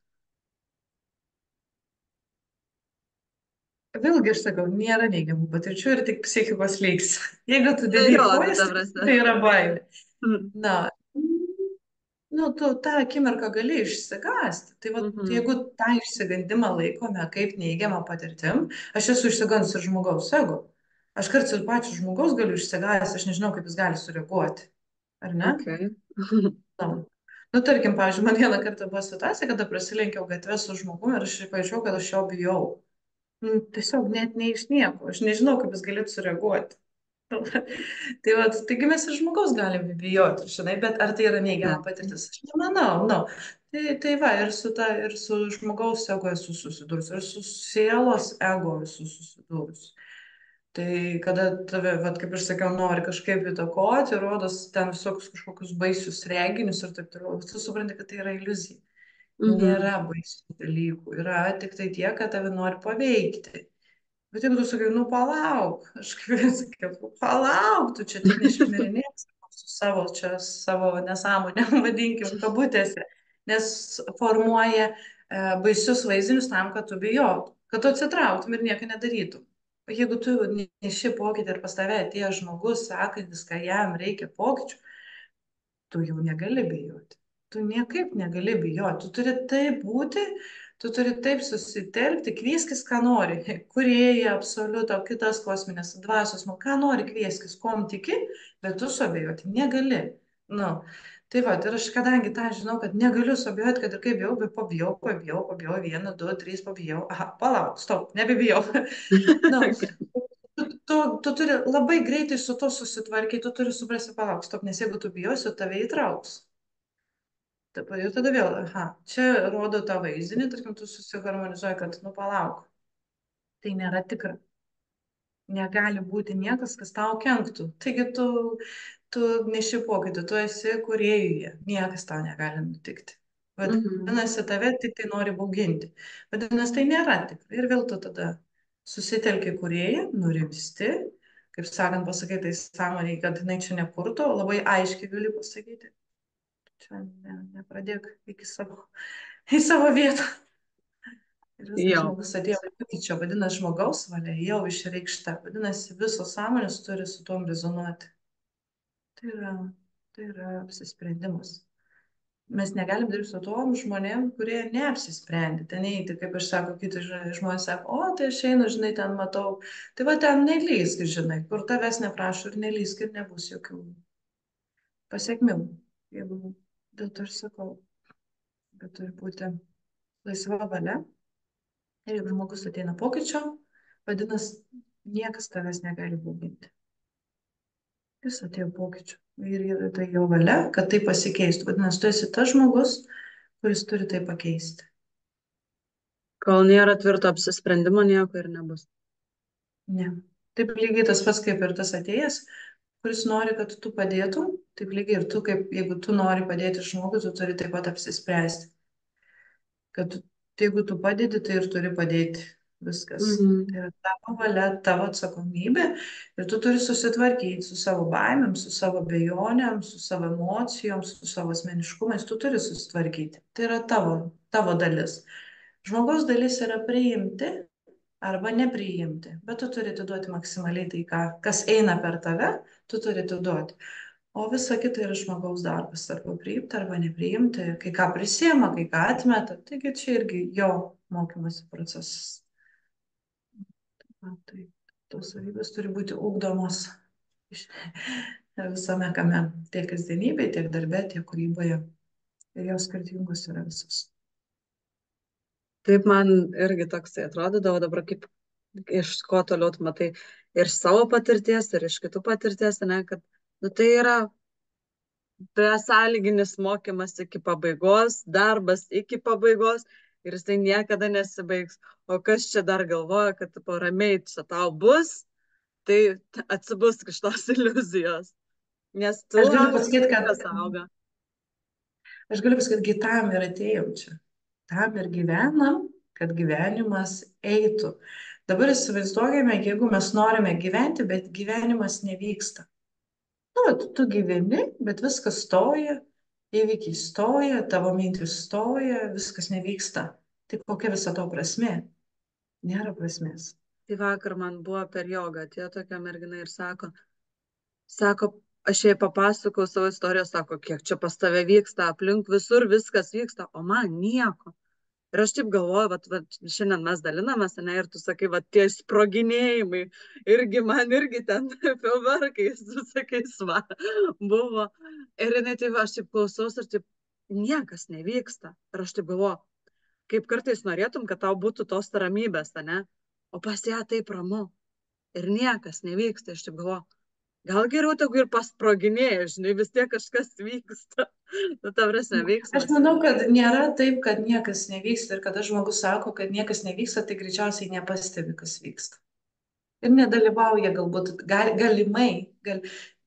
Vėlgi aš sakau, nėra neigiamų patirčių ir tik psichikos lygis. Jeigu tu Tai dedi jo, į nu, kojas, ta tai prasme. tai yra baimė. Mhm. Na, nu, tu tą akimirką gali išsigąsti. Tai va, tai Mhm. jeigu tą išsigandimą laikome kaip neigiamą patirtim, aš esu išsigandus ir žmogaus ego. Aš kartais ir pačiu žmogaus galiu išsigąsti, aš nežinau, kaip jis gali sureaguoti. Ar ne? Okay. Na. Nu, tarkim, pavyzdžiui, man vieną kartą buvo situacija, kada prasilenkiau gatvę su žmogumi ir aš pajaučiau, kad aš jo bijau. Nu, tiesiog net ne iš nieko. Aš nežinau, kaip jis galėtų sureaguoti. Tai va, taigi mes ir žmogaus galime bijoti, žinai, bet ar tai yra neigiama Taip. patirtis? Aš nemanau, nu. Tai va, ir su žmogaus ego esu susidūrus, ir su sielos ego esu susidūrus. Tai kada tave, vat, kaip aš sakiau, nori kažkaip įtakoti, rodos ten visokius kažkokius baisius reginius ir taip toliau, tu supranti, kad tai yra iliuzija. Mhm. Nėra baisių dalykų, yra tik tai tie, kad tave nori paveikti. Bet jeigu tu sakai, nu palauk, aš kaip sakiau, nu, palauk, tu čia tik nešmirinėk su savo nesąmonėm, vadinkim, kabutėse, nes formuoja baisius vaizdinius tam, kad tu bijotum, kad tu atsitrauktum ir nieko nedarytum. O jeigu tu neši pokytį ir pas tave atėjo žmogus, sakantis, kad jam reikia pokyčių, tu jau negali bijoti. Tu niekaip negali bijoti. Tu turi taip būti, tu turi taip susitelkti, kvieskis, ką nori. Kurėja, absoliuto, kitas kosminės dvasios, nu, ką nori kvieskis, kom tiki, bet tu suabejoti negali. Nu, tai va, ir aš kadangi tą žinau, kad negaliu suabejoti, kad ir kaip bijau, bet pabijau, 1, 2, 3, pabijau. Aha, palauk, stop, nebebijau. Nu, tu turi labai greitai su to susitvarkyti, tu turi suprasti, palauk, stop, nes jeigu tu bijosi, tave įtrauks. Ir tada vėl, aha, čia rodo tą vaizdinį, tarkim, tu susiharmonizuoji, kad, nu, palauk, tai nėra tikra. Negali būti niekas, kas tau kenktų. Taigi tu neši pokytį, tu esi kūrėjuje, niekas tau negali nutikti. Vadinasi, tave tik tai nori bauginti. Vadinasi, tai nėra tikra. Ir vėl tu tada susitelki kūrėją, nurimsti, kaip sakant, pasakai tai sąmoniai, kad jinai čia nekurto, labai aiškiai gali pasakyti. Čia nepradėk į savo vietą. Ir viskas žmogus atėjo pokyčio, vadinasi, žmogaus valia jau išreikšta, vadinasi, visos sąmonės turi su tom rezonuoti. Tai yra apsisprendimas. Mes negalim dirbti su tom žmonėm, kurie neapsisprendė. Ten eiti, kaip aš sako, kiti žmonės sako, o tai aš einu, žinai, ten matau. Tai va ten nelysk, žinai, kur tavęs neprašo ir nelysk ir nebus jokių pasiekmių. Jeigu dėl to aš sakau, kad turi būti laisva valia. Ir jeigu žmogus ateina pokyčio, vadinasi, niekas tavęs negali bauginti. Jis atėjo pokyčio. Ir tai jo valia, kad tai pasikeistų. Vadinasi, tu esi tas žmogus, kuris turi tai pakeisti. Kol nėra tvirto apsisprendimo, nieko ir nebus. Ne. Taip lygiai tas pats kaip ir tas atėjęs, kuris nori, kad tu padėtum, taip lygiai ir tu, jeigu tu nori padėti žmogui, tu turi taip pat apsispręsti. Kad jeigu tu padedi, tai ir turi padėti. Viskas. Tai yra tavo valia, tavo atsakomybė ir tu turi susitvarkyti su savo baimėm, su savo bejonėm, su savo emocijom, su savo asmeniškumais, tu turi susitvarkyti. Tai yra tavo dalis. Žmogaus dalis yra priimti arba nepriimti, bet tu turi atiduoti maksimaliai tai, kas eina per tave, tu turi atiduoti. O visa kita yra žmogaus darbas, arba priimti, arba nepriimti, kai ką prisiema, kai ką atmeta. Taigi čia irgi jo mokymosi procesas. Tai tos savybės turi būti ugdomos visame kame, tiek kasdienybėje, tiek darbe, tiek kūryboje. Ir jos skirtingos yra visos. Taip man irgi toksai atrodydavo dabar, kaip iš ko toliau tu matai ir savo patirties, ir iš kitų patirties, ne, kad tai yra besąlyginis mokymas iki pabaigos, darbas iki pabaigos ir jisai niekada nesibaigs. O kas čia dar galvoja, kad ramiai čia tau bus, tai atsibusk iš tos iliuzijos. Nes tu aš galiu pasakyti, kad tam ir atėjom čia. Tam ir gyvenam, kad gyvenimas eitų. Dabar įsivaizduokime, jeigu mes norime gyventi, bet gyvenimas nevyksta. Tu gyveni, bet viskas stoja, įvykiai stoja, tavo mintis stoja, viskas nevyksta. Tai kokia viso to prasmė? Nėra prasmės. Tai vakar man buvo per jogą, atėjo tokia mergina ir sako, aš jai papasakau savo istoriją, sako, kiek čia pas tave vyksta, aplink visur viskas vyksta, o man nieko. Ir aš taip galvoju, vat, šiandien mes dalinamės, ne, ir tu sakai, tie sproginėjimai, man irgi ten fejerverkais, tu sakai, buvo. Ir jinai taip, aš taip klausaus ir taip, niekas nevyksta. Ir aš taip galvoju, kaip kartais norėtum, kad tau būtų tos ramybės, ne, o pas ją taip ramu. Ir niekas nevyksta, aš taip galvoju. Gal geriau tegu ir pasproginėja, žinai, vis tiek kažkas vyksta. Aš manau, kad nėra taip, kad niekas nevyksta ir kada žmogus sako, kad niekas nevyksta, tai greičiausiai nepastebi, kas vyksta. Ir nedalyvauja galbūt, galimai,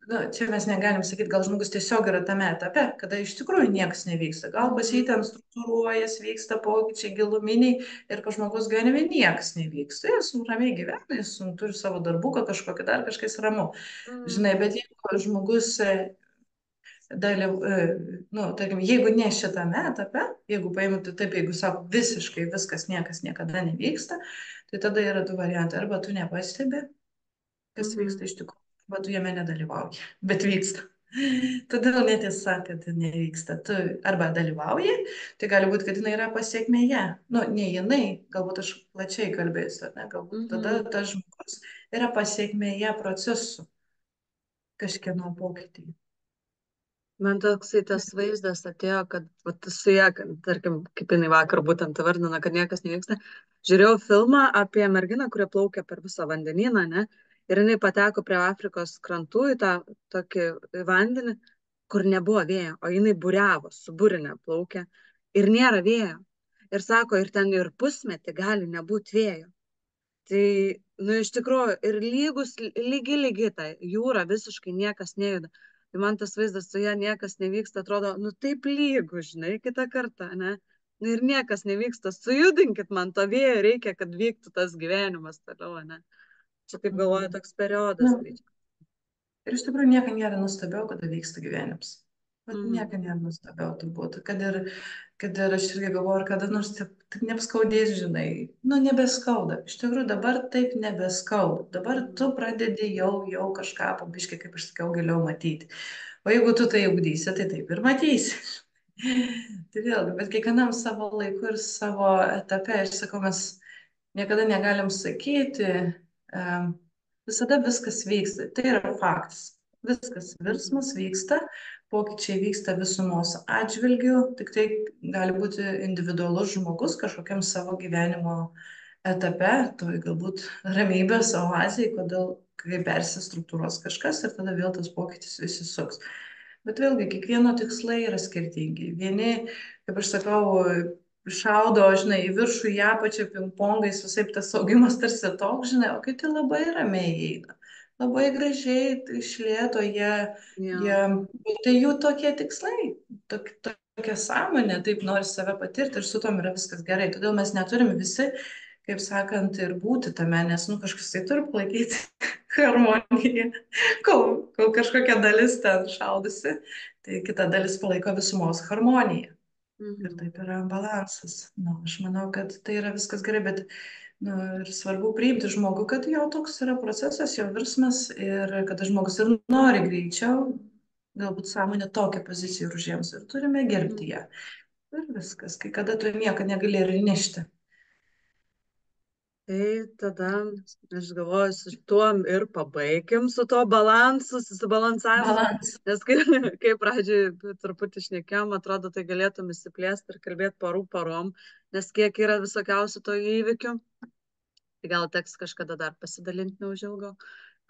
čia mes negalim sakyti, gal žmogus tiesiog yra tame etape, kada iš tikrųjų niekas nevyksta. Gal pas jį ten struktūruojas, vyksta pokyčiai giluminiai ir pas žmogus gyvenime niekas nevyksta. Jis ramiai gyvena, jis turi savo darbuką kažkokį, dar kažkas ramu. Žinai, bet jeigu žmogus, tarkim, jeigu ne šitame etape, jeigu paimtų taip, jeigu sako visiškai viskas, niekas niekada nevyksta, tai tada yra du variantai. Arba tu nepastebi, kas vyksta iš tikrųjų, arba tu jame nedalyvauji, bet vyksta. Todėl netiesa, kad nevyksta. Tu arba dalyvauji, tai gali būti, kad jinai yra pasiekmėje. Ne jinai, galbūt aš plačiai kalbėsiu, ne? Galbūt tada tas žmogus yra pasiekmėje procesų kažkieno pokytį. Man toksai tas vaizdas atėjo, kad su ja, tarkim, kaip jinai vakar būtent vardina, kad niekas nevyksta. Žiūrėjau filmą apie merginą, kuri plaukia per visą vandenyną, ne? Ir jinai pateko prie Afrikos krantų į tą tokį vandenį, kur nebuvo vėjo, o jinai buriavo, suburinė plaukė ir nėra vėjo. Ir sako, ir ten ir pusmetį gali nebūti vėjo. Tai, nu, iš tikrųjų, ir lygiai ta jūra visiškai niekas nejuda. Tai man tas vaizdas su ja niekas nevyksta, atrodo, nu taip lygu, žinai, kitą kartą, ne? Nu, ir niekas nevyksta, sujudinkit man to vėjo, reikia, kad vyktų tas gyvenimas toliau, ne? Čia, kaip galvoju, toks periodas. Nu, ir iš tikrųjų nieko nėra nuostabiau, kada vyksta gyvenimas. Bet nieko nėra nuostabiau turbūt. Kad ir aš irgi galvoju, ar kada nors taip neapskaudės, žinai. Nu, nebeskauda. Iš tikrųjų dabar taip nebeskauda. Dabar tu pradedi jau kažką pabiškai, kaip aš sakiau, giliau matyti. O jeigu tu tai ugdysi, tai taip ir matysi. Tai vėlgi, bet kiekvienam savo laiku ir savo etape, aš sakau, mes niekada negalim sakyti, visada viskas vyksta. Tai yra faktas. Viskas, virsmas vyksta, pokyčiai vyksta visumos atžvilgių, tik tai gali būti individualus žmogus kažkokiam savo gyvenimo etape, toj galbūt ramybės oazėje, kai persistruktūros kažkas ir tada vėl tas pokytis įsisuks. Bet vėlgi, kiekvieno tikslai yra skirtingi. Vieni, kaip aš sakau, šaudo, žinai, į viršų, į apačią, pingpongais, visai tas augimas tarsi toks, žinai, o kiti labai ramiai eina. Labai gražiai, iš lėto, tai jų tokie tikslai, tokia sąmonė, taip nori save patirti ir su tom yra viskas gerai. Todėl mes neturim visi, kaip sakant, ir būti tame, nes, nu, kažkas tai turi palaikyti harmoniją, kol kažkokia dalis ten šaudusi, tai kita dalis palaiko visumos harmoniją. Ir taip yra balansas. Nu, aš manau, kad tai yra viskas gerai, bet nu, ir svarbu priimti žmogų, kad jo toks yra procesas, jo virsmas ir kad žmogus ir nori greičiau, galbūt sąmonė tokią poziciją ir užėms ir turime gerbti ją. Ir viskas, kai kada tu nieko negali ir nešti. Tai tada, aš galvoju, su tuom ir pabaikim, su to balansu, susibalansavimu. Balans. Nes kai pradžioj truputį šnekėjom, atrodo, tai galėtum įsiplėsti ir kalbėti parom, nes kiek yra visokiausių to įvykių. Tai gal teks kažkada dar pasidalinti neužilgo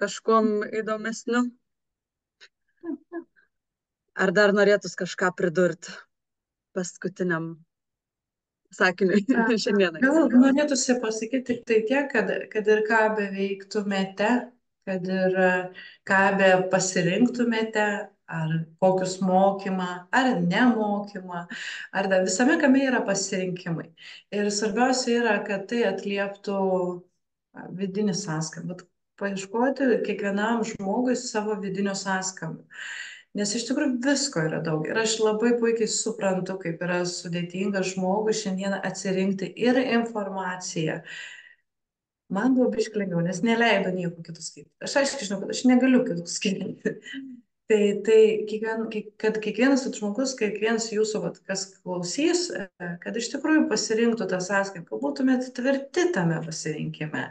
kažkuom įdomesniu. Ar dar norėtus kažką pridurti paskutiniam sakiniui šiandieną? Gal norėtųsi pasakyti tik tai tiek, kad ir ką beveiktumėte, kad ir ką be pasirinktumėte, ar kokius mokymą, ar nemokymą, ar da, visame kame yra pasirinkimai. Ir svarbiausia yra, kad tai atlieptų vidinį sąskambį. Paieškoti kiekvienam žmogui savo vidinio sąskambio. Nes iš tikrųjų visko yra daug. Ir aš labai puikiai suprantu, kaip yra sudėtinga žmogui šiandieną atsirinkti ir informaciją. Man buvo biškai lengviau, nes neleido nieko kitų skaityti. Aš aiškiai žinau, kad aš negaliu kitų skaityti. Kad kiekvienas žmogus, kiekvienas jūsų, kas klausys, kad iš tikrųjų pasirinktų tą sąskaitą, kad būtumėte tvirti tame pasirinkime.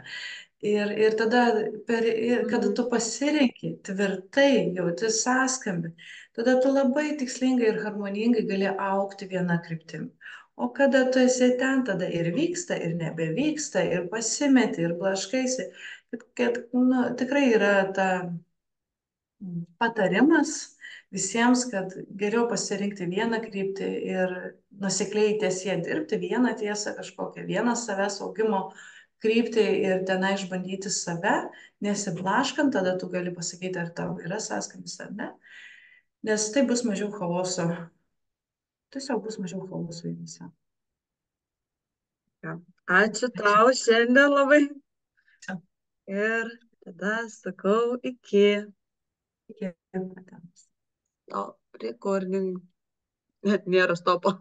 Ir tada, kada tu pasirenki tvirtai, jauti sąskambį, tada tu labai tikslingai ir harmoningai gali augti viena kryptimi. O kada tu esi ten, tada ir vyksta, ir nebevyksta, ir pasimeti, ir blaškaisi. Kad nu, tikrai yra ta patarimas visiems, kad geriau pasirinkti vieną kryptį ir nusikliai ties ją dirbti, vieną tiesą kažkokią, vieną savęs augimo kryptį ir tenai išbandyti save, nesiblaškant, tada tu gali pasakyti, ar tau yra sąskambis ar ne, nes tai bus mažiau chaoso. Tiesiog bus mažiau chaoso jumyse. Ačiū tau šiandien labai. Ir tada sakau iki. Iki patiems. O, recording. Net nėra stopo.